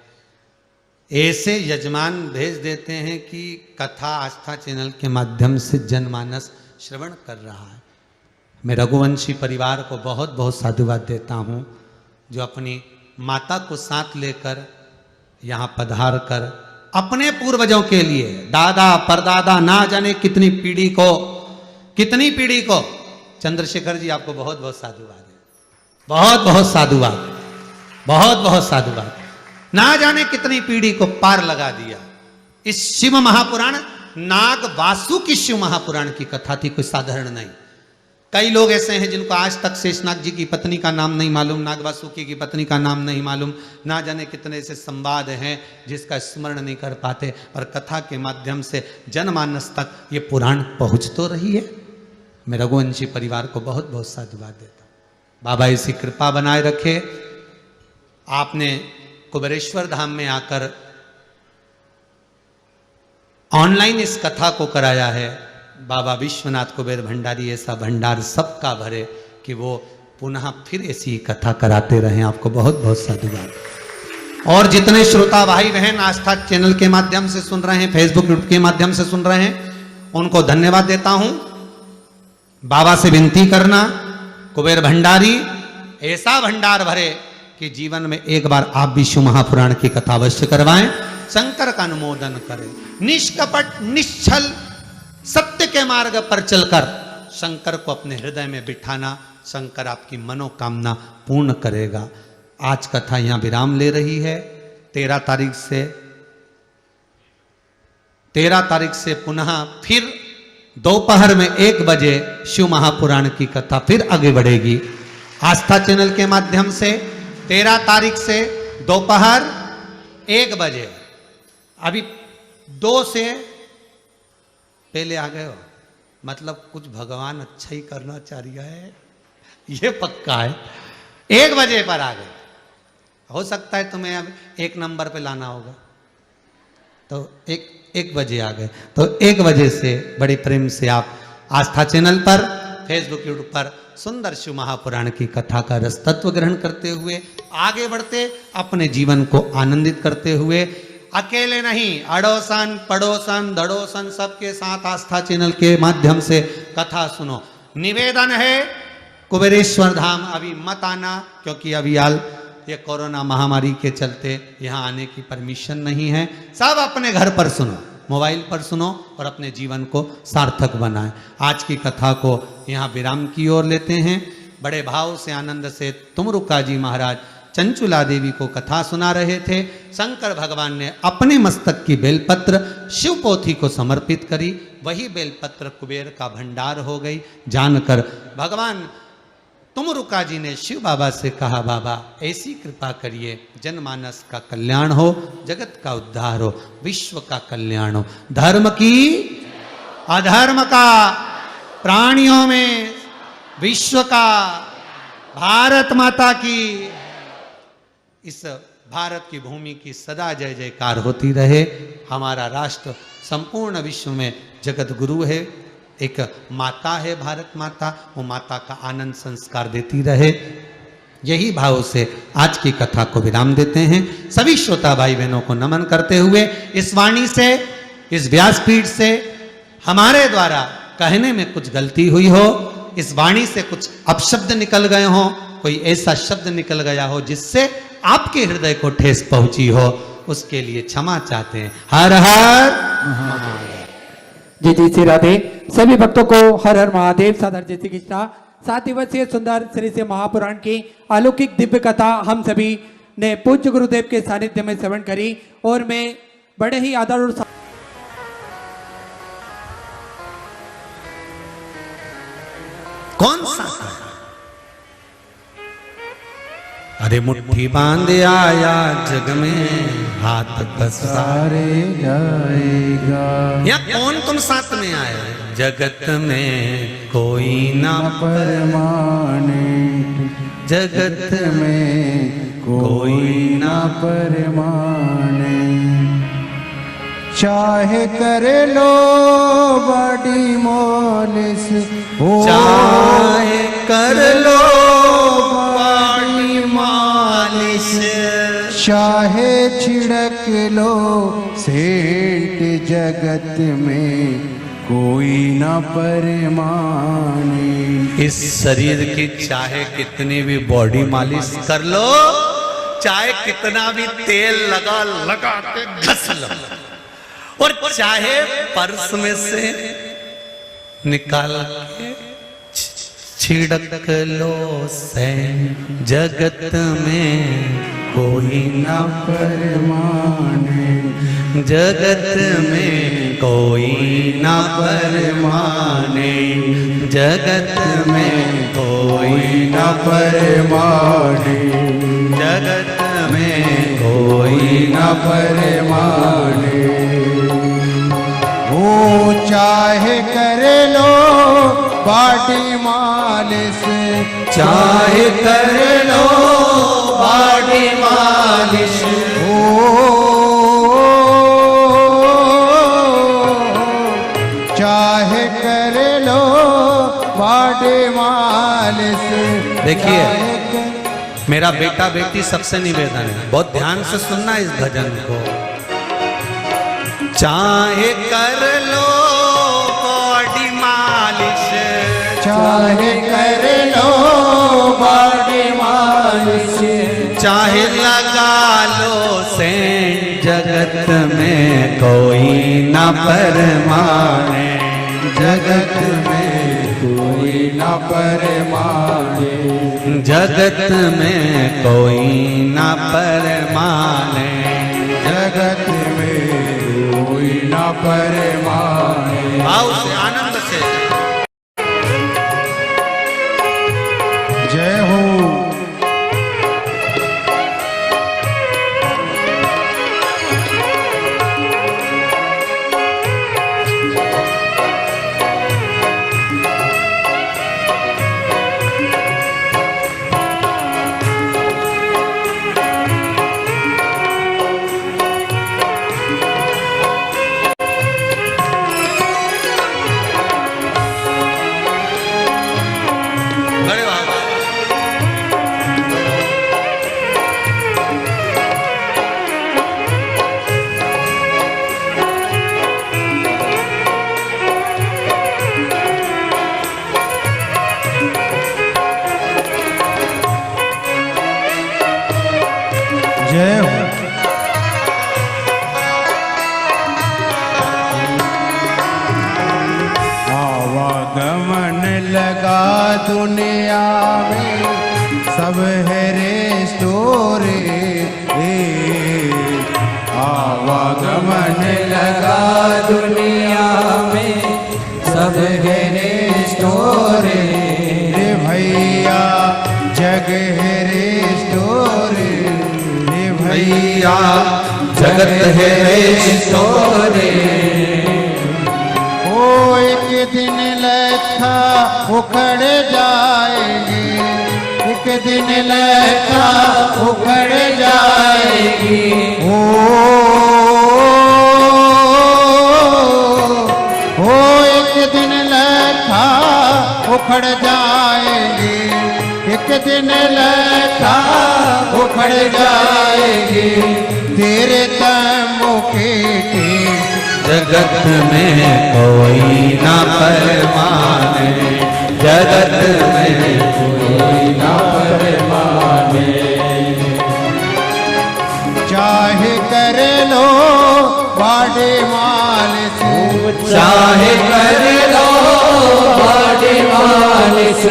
Speaker 1: ऐसे यजमान भेज देते हैं कि कथा आस्था चैनल के माध्यम से जनमानस श्रवण कर रहा है। मैं रघुवंशी परिवार को बहुत बहुत साधुवाद देता हूँ जो अपनी माता को साथ लेकर यहाँ पधार कर अपने पूर्वजों के लिए, दादा परदादा ना जाने कितनी पीढ़ी को, चंद्रशेखर जी आपको बहुत बहुत साधुवाद है, बहुत बहुत साधुवाद, बहुत बहुत साधुवाद। ना जाने कितनी पीढ़ी को पार लगा दिया। इस शिव महापुराण, नाग वासु की शिव महापुराण की कथा थी, कोई साधारण नहीं। कई लोग ऐसे हैं जिनको आज तक शेषनाग जी की पत्नी का नाम नहीं मालूम, नाग वासुकी की पत्नी का नाम नहीं मालूम, ना जाने कितने ऐसे संवाद हैं जिसका स्मरण नहीं कर पाते, और कथा के माध्यम से जनमानस तक ये पुराण पहुंच तो रही है। मैं रघुवंशी परिवार को बहुत बहुत साधुवाद देता हूँ। बाबा इसी कृपा बनाए रखे। आपने कुबेरेश्वर धाम में आकर ऑनलाइन इस कथा को कराया है। बाबा विश्वनाथ कुबेर भंडारी ऐसा भंडार सबका भरे कि वो पुनः फिर ऐसी कथा कराते रहें। आपको बहुत बहुत साधुवाद। और जितने श्रोता भाई बहन आस्था चैनल के माध्यम से सुन रहे हैं, फेसबुक ग्रुप के माध्यम से सुन रहे हैं, उनको धन्यवाद देता हूं। बाबा से विनती करना, कुबेर भंडारी ऐसा भंडार भरे कि जीवन में एक बार आप भी शिव महापुराण की कथा अवश्य करवाएं, शंकर का अनुमोदन करें। निष्कपट निश्चल सत्य के मार्ग पर चलकर शंकर को अपने हृदय में बिठाना, शंकर आपकी मनोकामना पूर्ण करेगा। आज कथा यहां विराम ले रही है। 13 तारीख से पुनः फिर दोपहर में 1 बजे शिव महापुराण की कथा फिर आगे बढ़ेगी आस्था चैनल के माध्यम से। 13 तारीख से दोपहर 1 बजे। अभी 2 से पहले आ गए हो, मतलब कुछ भगवान अच्छा ही करना चाह रहा है, ये पक्का है। 1 बजे पर आ गए। हो सकता है तुम्हें अब 1 नंबर पे लाना होगा, तो 1 बजे आ गए। तो 1 बजे से बड़े प्रेम से आप आस्था चैनल पर, फेसबुक यूट्यूब पर सुंदर शिव महापुराण की कथा का रस तत्व ग्रहण करते हुए आगे बढ़ते, अपने जीवन को आनंदित करते हुए, अकेले नहीं, अड़ोसन पड़ोसन धड़ोसन सबके साथ आस्था चैनल के माध्यम से कथा सुनो। निवेदन है, कुबेरेश्वर धाम अभी मत आना, क्योंकि अभी हाल ये कोरोना महामारी के चलते यहाँ आने की परमिशन नहीं है। सब अपने घर पर सुनो, मोबाइल पर सुनो और अपने जीवन को सार्थक बनाएं। आज की कथा को यहाँ विराम की ओर लेते हैं। बड़े भाव से आनंद से तुमरुका जी महाराज चंचुला देवी को कथा सुना रहे थे। शंकर भगवान ने अपने मस्तक की बेलपत्र शिव पोथी को समर्पित करी। वही बेलपत्र कुबेर का भंडार हो गई। जानकर भगवान तुमरुका जी ने शिव बाबा से कहा, बाबा ऐसी कृपा करिए जनमानस का कल्याण हो, जगत का उद्धार हो, विश्व का कल्याण हो, धर्म की अधर्म का, प्राणियों में विश्व का, भारत माता की, इस भारत की भूमि की सदा जय जयकार होती रहे। हमारा राष्ट्र संपूर्ण विश्व में जगत गुरु है, एक माता है भारत माता, वो माता का आनंद संस्कार देती रहे। यही भाव से आज की कथा को विराम देते हैं। सभी श्रोता भाई बहनों को नमन करते हुए इस वाणी से, इस व्यासपीठ से हमारे द्वारा कहने में कुछ गलती हुई हो, इस वाणी से कुछ अपशब्द निकल गए हो, कोई ऐसा शब्द निकल गया हो जिससे आपके हृदय को ठेस पहुंची हो, उसके लिए क्षमा चाहते हैं। हर हर महादेव।
Speaker 2: जी जी श्री राधे। सभी भक्तों को हर हर महादेव, सादर जय श्री कृष्णा। 7 दिवसीय सुंदर श्री से महापुराण की अलौकिक दिव्य कथा हम सभी ने पूज्य गुरुदेव के सानिध्य में श्रवण करी और मैं बड़े ही आदर और
Speaker 1: कौन सा? अरे मुट्ठी बांध आया जग में, हाथ पसारे
Speaker 2: जाएगा।
Speaker 1: या कौन तुम साथ में आए? जगत में कोई ना
Speaker 2: परमाने, जगत में कोई ना परमाने। चाहे कर लो बड़ी मोलिस,
Speaker 1: चाहे कर लो बड़ी मालिश,
Speaker 2: चाहे छिड़क लो सेंट, जगत में कोई ना परमाने।
Speaker 1: इस शरीर की चाहे कितनी भी बॉडी मालिश कर लो, चाहे कितना भी तेल लगा लगा के घस लो, और चाहे पर्स में से निकाल के छिड़क लो से, जगत में कोई ना परमाने, जगत में कोई ना परमाने, जगत में कोई ना परमाने, जगत में कोई ना परमाने।
Speaker 3: वो चाहे कर लो बाटी मालिश,
Speaker 1: चाहे कर लो बाटी मालिश,
Speaker 3: चाहे कर लो बाटी मालिश।
Speaker 1: देखिए मेरा बेटा बेटी सबसे निवेदन है, बहुत ध्यान से सुनना इस भजन को। चाहे कर लो बॉडी मालिश,
Speaker 3: चाहे कर लो बाटी मालिश,
Speaker 1: चाहे लगा लो सेंट, जगत में कोई ना परमाने, जगत में
Speaker 3: कोई ना परमाने,
Speaker 1: जगत में कोई ना परमाने,
Speaker 3: जगत में कोई ना परमाने।
Speaker 1: भाव से आनंद से
Speaker 3: जय हो।
Speaker 1: बड़े बाबा
Speaker 3: जय हो। आवागमन लगा दुनिया में, सब है रेस्टोर। आवागमन लगा दुनिया में, सब है रेस्टोर। रे भैया जग है रेस्टोर, रे भैया
Speaker 1: जगत है रेस्टोरे।
Speaker 3: ओ एक दिन लेखा उखड़ जाएगी, एक दिन लेखा उखड़ जाएगी। ओ एक दिन लेखा उखड़ जाएगी, एक दिन लेखा उखड़ जाएगी। तेरे तमो के
Speaker 1: जगत में कोई ना परमाने, जगत में कोई ना परमाने।
Speaker 3: चाहे कर लो बाड़े मालिश,
Speaker 1: चाहे कर लो बॉडी मालिश,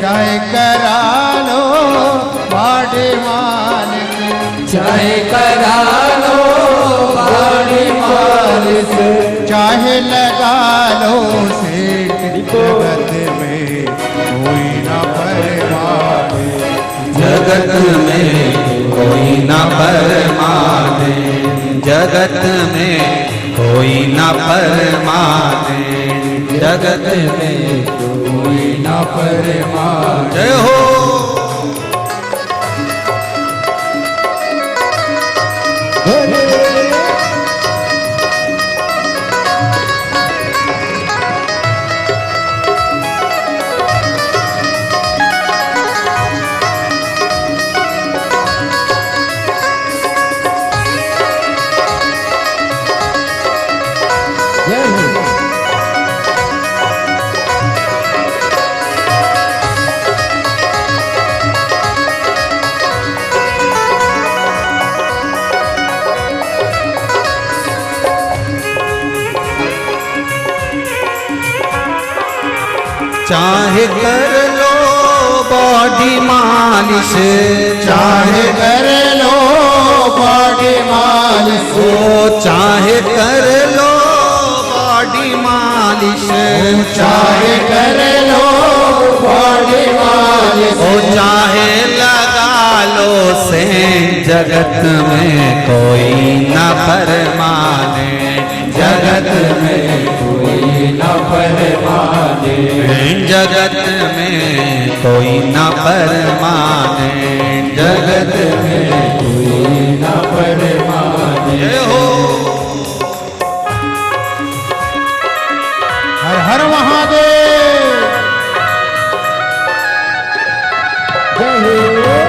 Speaker 3: चाहे करा लो बाड़े मालिश,
Speaker 1: चाहे करा लो बॉडी मालिश,
Speaker 3: चाहे लगा लो सेठ। जगत में कोई ना परमाने,
Speaker 1: जगत में कोई ना परमाने, जगत में कोई ना परमाने, जगत में
Speaker 3: कोई ना परमाने।
Speaker 1: जय हो। चाहे कर लो बॉडी मालिश,
Speaker 3: चाहे कर लो बॉडी मालिश,
Speaker 1: ओ चाहे कर लो बॉडी मालिश,
Speaker 3: चाहे कर लो बॉडी मालिश,
Speaker 1: ओ चाहे लगा लो से जगत में कोई न परमाने,
Speaker 3: जगत में कोई न परमाने,
Speaker 1: जगत में कोई न परमाने,
Speaker 3: जगत में कोई न परमाने।
Speaker 1: जय हो।
Speaker 3: हर हर महादेव। जय हो।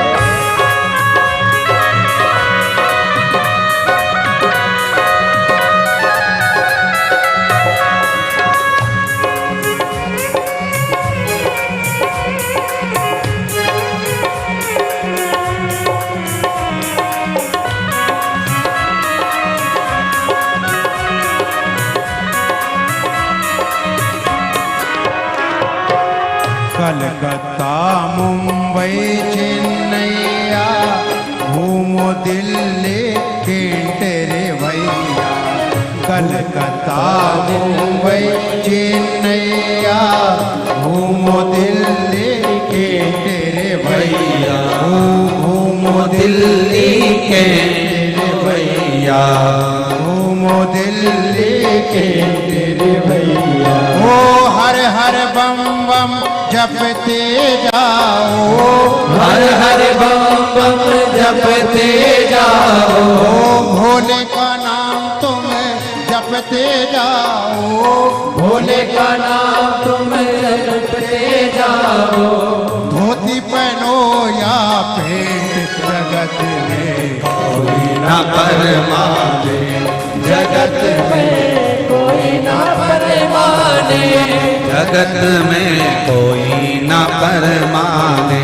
Speaker 3: कलकत्ता मुंबई चेन्नैया घूमो दिल्ली केंटेरे भैया, कलकत्ता मुंबई चेन्नैया घूमो दिल्ली केंटेरे भैया, घूमो दिल्ली केंटेरे भैया, घूमो दिल्ली केंटेरे भैया। ओ हर हर बम बम जपते जाओ,
Speaker 1: हर हर बम बम जपते जाओ,
Speaker 3: भोले का नाम तुम जपते जाओ,
Speaker 2: भोले का नाम तुम जपते जाओ,
Speaker 3: धोती पहनो या पेंट जगत में कोई
Speaker 1: न परमाने,
Speaker 2: जगत में कोई ना परमाने,
Speaker 1: जगत में कोई न परमाने,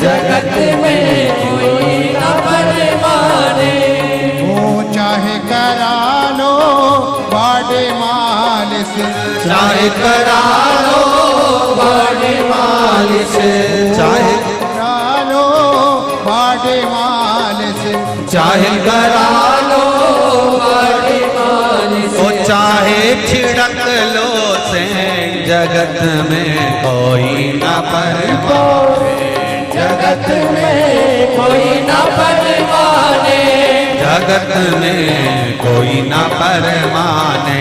Speaker 2: जगत में कोई ना परमाने।
Speaker 3: वो चाहे करा लो बॉडी मालिश,
Speaker 1: चाहे करा लो बॉडी मालिश, चाहे
Speaker 3: करा लो बॉडी मालिश,
Speaker 1: चाहे करा लो बॉडी मालिश, ओ चाहे छिड़क लो से जगत में कोई न परमाने,
Speaker 2: जगत में कोई ना परमाने,
Speaker 1: जगत में कोई न परमाने,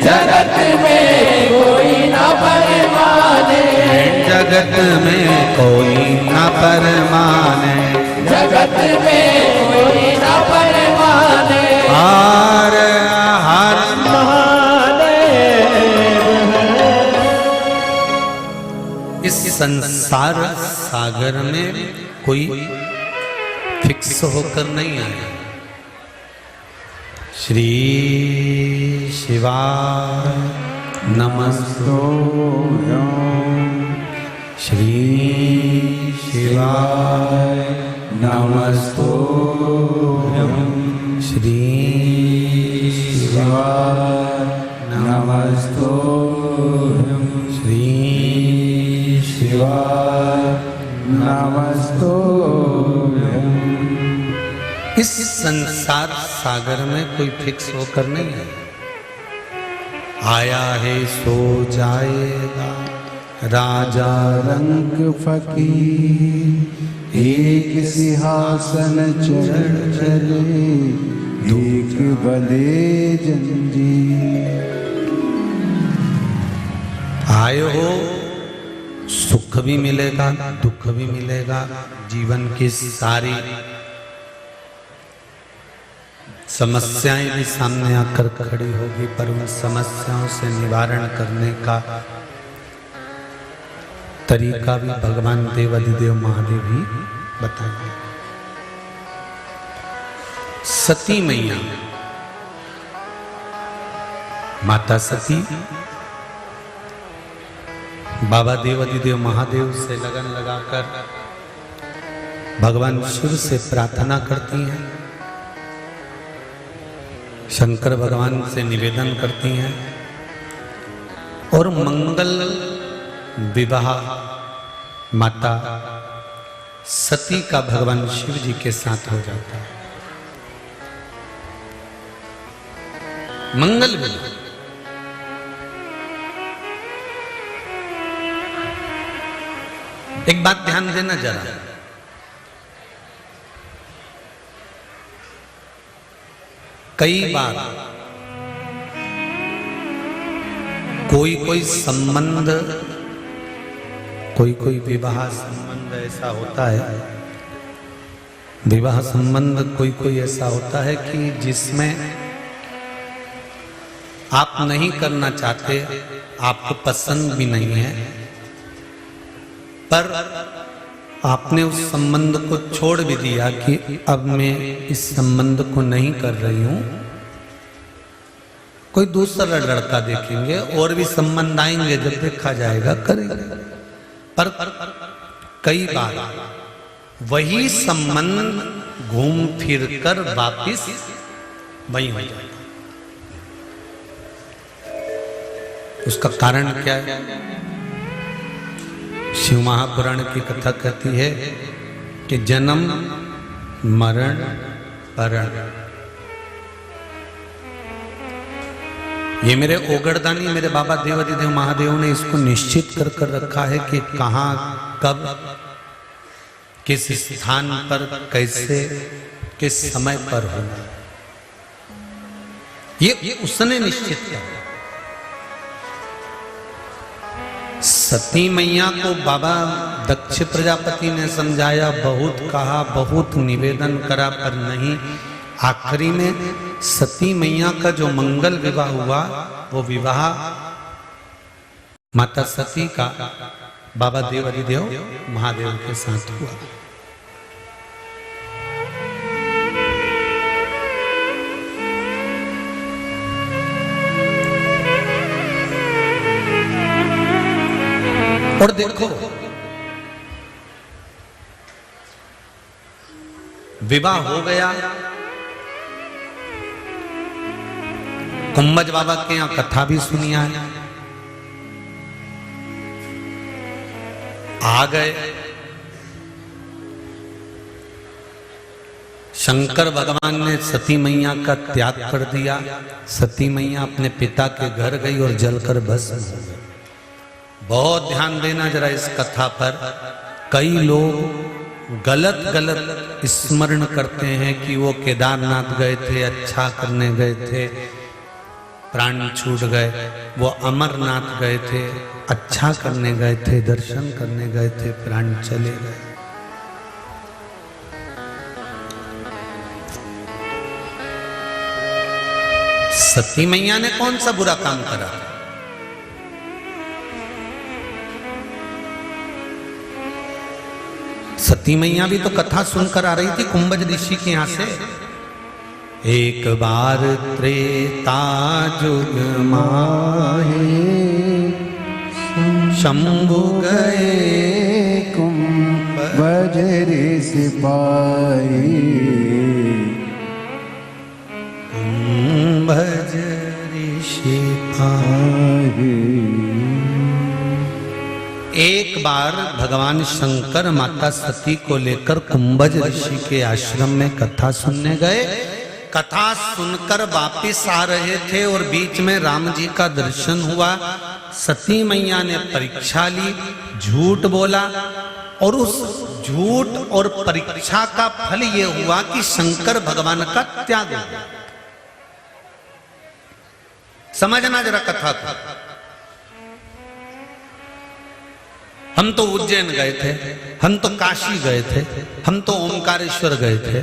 Speaker 2: जगत में कोई ना परमाने,
Speaker 1: जगत में कोई न परमाने,
Speaker 2: जगत में कोई ना परमाने।
Speaker 1: हर हर इस संसार सागर में कोई फिक्स होकर नहीं आया। श्री शिवाय नमस्तोऽहं, श्री शिवाय नमस्तोऽहं, श्री शिवाय नमस्तोऽहं, श्री शिवाय नमस्तोऽहं। इस संसार सागर में कोई फिक्स होकर नहीं है। आया है सो जाएगा राजा रंग
Speaker 3: फकीर, एक सिंहासन चढ़ चले, एक बंधे जंजीर।
Speaker 1: आए हो, सुख भी मिलेगा दुख भी मिलेगा, जीवन की सारी समस्याएं भी सामने आकर खड़ी होगी, पर उन समस्याओं से निवारण करने का तरीका भी भगवान देवाधिदेव महादेव ही बताएंगे। सती मैया माता सती बाबा देवाधिदेव महादेव से लगन लगाकर भगवान शिव से प्रार्थना करती हैं, शंकर भगवान से निवेदन करती हैं और मंगल विवाह माता सती का भगवान शिव जी के साथ हो जाता है। मंगल विवाह। एक बात ध्यान देना जरा, कई बार कोई संबंध, कोई विवाह संबंध ऐसा होता है, विवाह संबंध कोई ऐसा होता है कि जिसमें आप नहीं करना चाहते, आपको पसंद भी नहीं है, पर आपने उस संबंध को छोड़ भी दिया कि अब मैं इस संबंध को नहीं कर रही हूं, कोई दूसरा लड़का देखेंगे और भी संबंध आएंगे, जब देखा जाएगा करेंगे। पर कई बार वही संबंध घूम फिर कर वापिस वही हो जाता है। उसका कारण क्या है? शिव महापुराण की कथा कहती है कि जन्म मरण परण, ये मेरे ओगड़दानी मेरे बाबा देवाधिदेव महादेव ने इसको निश्चित कर रखा है कि कहां कब किस स्थान पर कैसे किस समय पर होना, ये उसने निश्चित किया। सती मैया को बाबा दक्ष प्रजापति ने समझाया, बहुत कहा, बहुत निवेदन करा, पर नहीं। आखिरी में सती मैया का जो मंगल विवाह हुआ, वो विवाह माता सती का बाबा देवाधिदेव महादेव के साथ हुआ। और देखो, विवाह हो गया, कुंभज बाबा के यहां कथा भी सुनी है, आ गए। शंकर भगवान ने सती मैया का त्याग कर दिया। सती मैया अपने पिता के घर गई और जलकर भस्म हो गई। बहुत ध्यान देना जरा इस कथा पर। कई लोग गलत स्मरण करते हैं कि वो केदारनाथ गए थे, अच्छा करने गए थे, प्राण छूट गए। वो अमरनाथ गए थे, अच्छा करने गए थे, दर्शन करने गए थे, प्राण चले गए। सती मैया ने कौन सा बुरा काम करा? सती मैया भी तो कथा सुनकर आ रही थी कुंभज ऋषि के यहां से। एक बार त्रेता जुग माहे शंभु गए
Speaker 3: कुंभज ऋषि पाए,
Speaker 1: कुंभज ऋषि पाए। एक बार भगवान शंकर माता सती को लेकर कुंभज ऋषि के आश्रम में कथा सुनने गए। कथा सुनकर वापिस आ रहे थे और बीच में राम जी का दर्शन हुआ। सती मैया ने परीक्षा ली, झूठ बोला, और उस झूठ और परीक्षा का फल यह हुआ कि शंकर भगवान का त्याग हो गया। समझना जरा कथा को। हम तो उज्जैन गए थे, हम तो काशी गए थे, हम तो ओमकारेश्वर गए थे,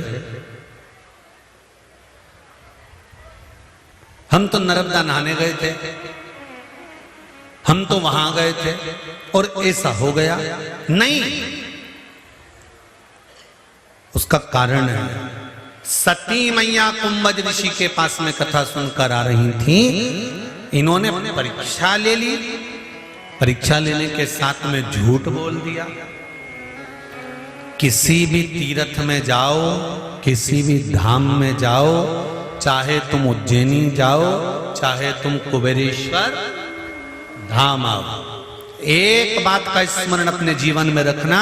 Speaker 1: हम तो नर्मदा नहाने गए थे, हम तो वहां गए थे और ऐसा हो गया। नहीं, उसका कारण है सती मैया कुंभज ऋषि के पास में कथा सुनकर आ रही थी। इन्होंने परीक्षा ले ली, परीक्षा लेने के साथ में झूठ बोल दिया। किसी भी तीर्थ में जाओ, किसी भी धाम में जाओ, चाहे तुम उज्जैनी जाओ, चाहे तुम कुबेरेश्वर धाम आओ, एक बात का स्मरण अपने जीवन में रखना,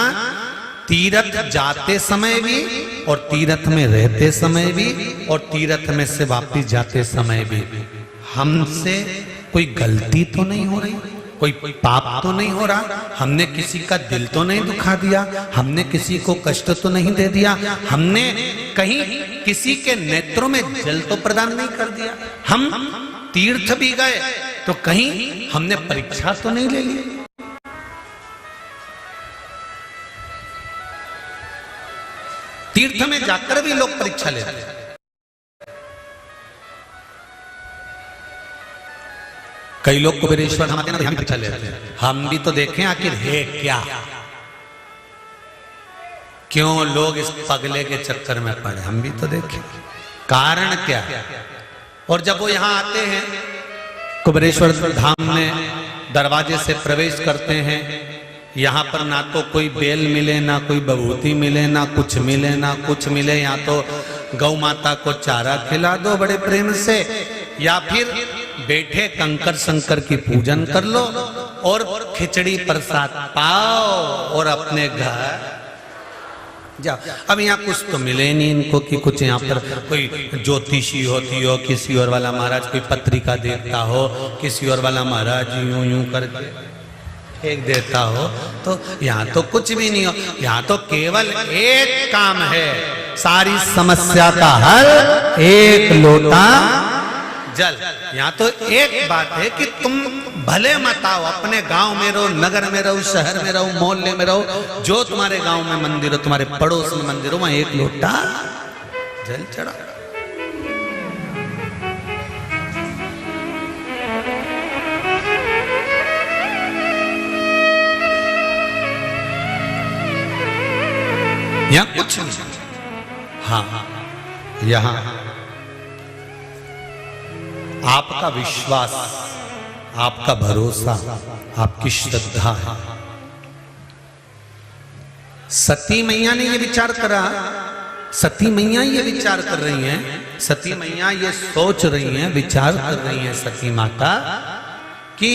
Speaker 1: तीर्थ जाते समय भी और तीर्थ में रहते समय भी और तीर्थ में से वापिस जाते समय भी हमसे कोई गलती तो नहीं हो रही, कोई पाप तो नहीं हो रहा, हमने किसी का दिल तो नहीं दुखा दिया, हमने किसी को कष्ट तो नहीं दे दिया, हमने कहीं किसी के नेत्रों में जल तो प्रदान नहीं कर दिया, हम तीर्थ भी गए तो कहीं हमने परीक्षा तो नहीं ले ली। तीर्थ में जाकर भी लोग परीक्षा लेते हैं। कई लोग कुबेरेश्वर धाम आते हैं, हम परीक्षा लेते हैं। हम भी तो देखें आखिर है क्या, क्यों लोग इस पगले के चक्कर में पड़े, हम भी तो देखें कारण क्या। और जब वो यहां आते हैं कुबेरेश्वर धाम में दरवाजे से प्रवेश करते हैं, यहाँ पर ना तो कोई बेल मिले, ना कोई बभूति मिले, ना कुछ मिले, ना कुछ मिले, या तो गौ माता को चारा खिला दो बड़े प्रेम से, या फिर बैठे कंकर शंकर की पूजन कर लो और खिचड़ी प्रसाद पाओ और अपने घर जाओ। अब यहाँ कुछ तो मिले नहीं इनको कि कुछ यहाँ पर कोई ज्योतिषी होती हो, किसी और वाला महाराज कोई पत्रिका देता हो, किसी और वाला महाराज यूं यूं करके फेंक देता हो, तो यहाँ तो कुछ भी नहीं हो। यहाँ तो केवल एक काम है, सारी समस्या का हल एक लोटा जल। यहाँ तो एक बात है कि तुम भले मत आओ, अपने गांव में रहो, नगर में रहो, शहर में रहो, मोहल्ले में रहो, जो तुम्हारे गांव में मंदिर हो, तुम्हारे पड़ोस में मंदिर हो, वहां एक लोटा जल चढ़ा। यहाँ कुछ नहीं, हाँ यहाँ आपका विश्वास, आपका भरोसा, आपकी श्रद्धा है। सती मैया ने ये विचार करा, सती मैया ये विचार कर रही हैं, सती मैया ये सोच रही हैं, विचार कर रही हैं सती माता कि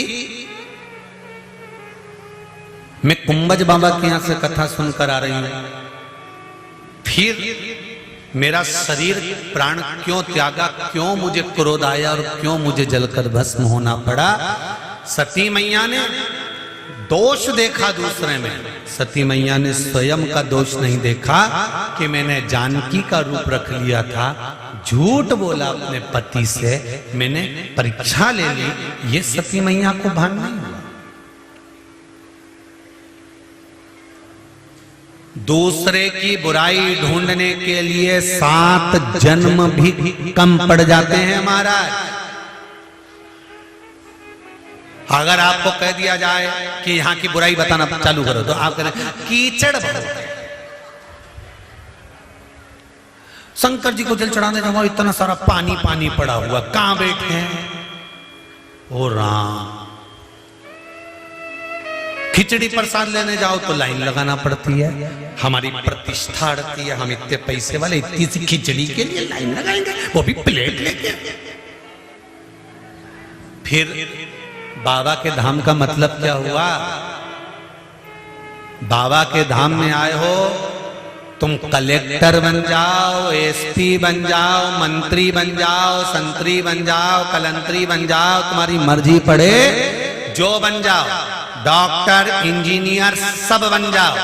Speaker 1: मैं कुंभज बाबा के यहां से कथा सुनकर आ रही हूं, फिर मेरा शरीर प्राण क्यों त्यागा, क्यों मुझे क्रोध आया और क्यों मुझे जलकर भस्म होना पड़ा। सती मैया ने दोष देखा दूसरे में, सती मैया ने स्वयं का दोष नहीं देखा कि मैंने जानकी का रूप रख लिया था, झूठ बोला अपने पति से, मैंने परीक्षा ले ली, ये सती मैया को भान नहीं हुआ। दूसरे की बुराई ढूंढने के लिए 7 जन्म भी कम पड़ जाते हैं महाराज। अगर आपको कह दिया जाए कि यहां की बुराई बताना चालू करो तो आप करें कीचड़ भरो। शंकर जी को जल चढ़ाने जाओ, इतना सारा पानी पानी पड़ा हुआ, कहां बैठे हैं? ओ राम। खिचड़ी प्रसाद लेने जाओ तो लाइन लगाना पड़ती है, हमारी प्रतिष्ठा अड़ती है, हम इतने पैसे वाले इतनी सी खिचड़ी के लिए लाइन लगाएंगे, वो भी प्लेट लेके। फिर बाबा के धाम का मतलब क्या हुआ? बाबा के धाम में आए हो, तुम कलेक्टर बन जाओ, एसपी बन जाओ, मंत्री बन जाओ, संतरी बन जाओ, कलंतरी बन जाओ, तुम्हारी मर्जी पड़े जो बन जाओ, डॉक्टर इंजीनियर सब बन जाओ,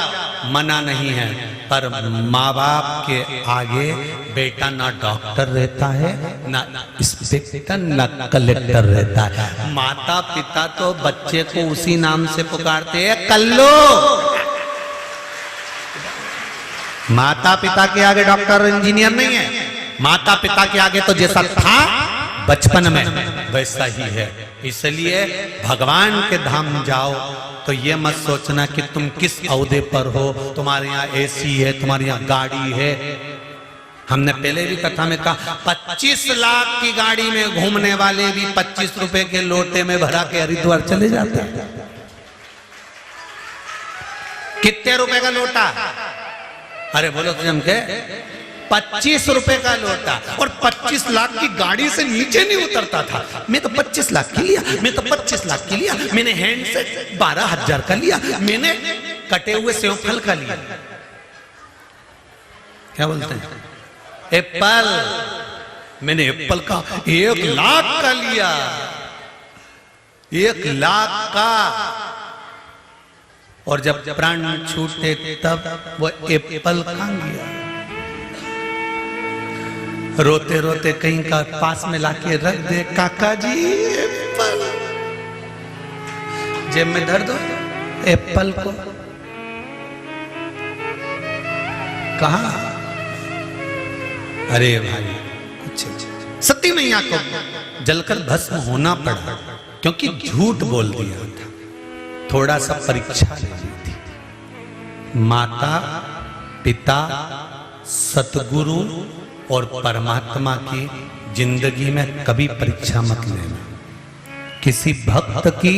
Speaker 1: मना नहीं है। पर माँ बाप के आगे बेटा ना डॉक्टर रहता है, ना इंस्पेक्टर, ना कलेक्टर रहता है। माता पिता तो बच्चे को उसी नाम से पुकारते हैं, कल्लू। माता पिता के आगे डॉक्टर इंजीनियर नहीं है, माता पिता के आगे तो जैसा था बचपन में वैसा ही है। इसलिए भगवान के धाम जाओ तो ये मत सोचना कि तुम किस औहदे पर हो, तुम्हारे यहाँ एसी है, तुम्हारे यहाँ गाड़ी है। हमने पहले भी कथा में कहा 25 लाख की गाड़ी में घूमने वाले भी 25 रुपए के लोटे में भरा के हरिद्वार चले जाते हैं। कितने रुपए का लोटा? अरे बोलो तुम के 25 रुपए का लोटा और 25 लाख की गाड़ी से नीचे नहीं उतरता था। मैं तो 25 लाख की लिया, मैं तो 25 लाख की लिया, मैंने हैंड से 12,000 का लिया, मैंने कटे हुए सेव फल का लिया। क्या बोलते हैं? एप्पल, मैंने एप्पल का 1 लाख का लिया, 1 लाख का। और जब प्राण छूटे तब वो एप्पल खा गया। रोते रोते कहीं का पास में लाके रख दे, काका जी एप्पल, जेब में धर दो एप्पल को। कहा? अरे भाई, कुछ सती मैया को जलकर भस्म होना पड़ा क्योंकि झूठ बोल दिया था। थोड़ा सा परीक्षा ले ली थी। माता, पिता, सतगुरु और परमात्मा की जिंदगी में कभी परीक्षा मत लेना। किसी भक्त की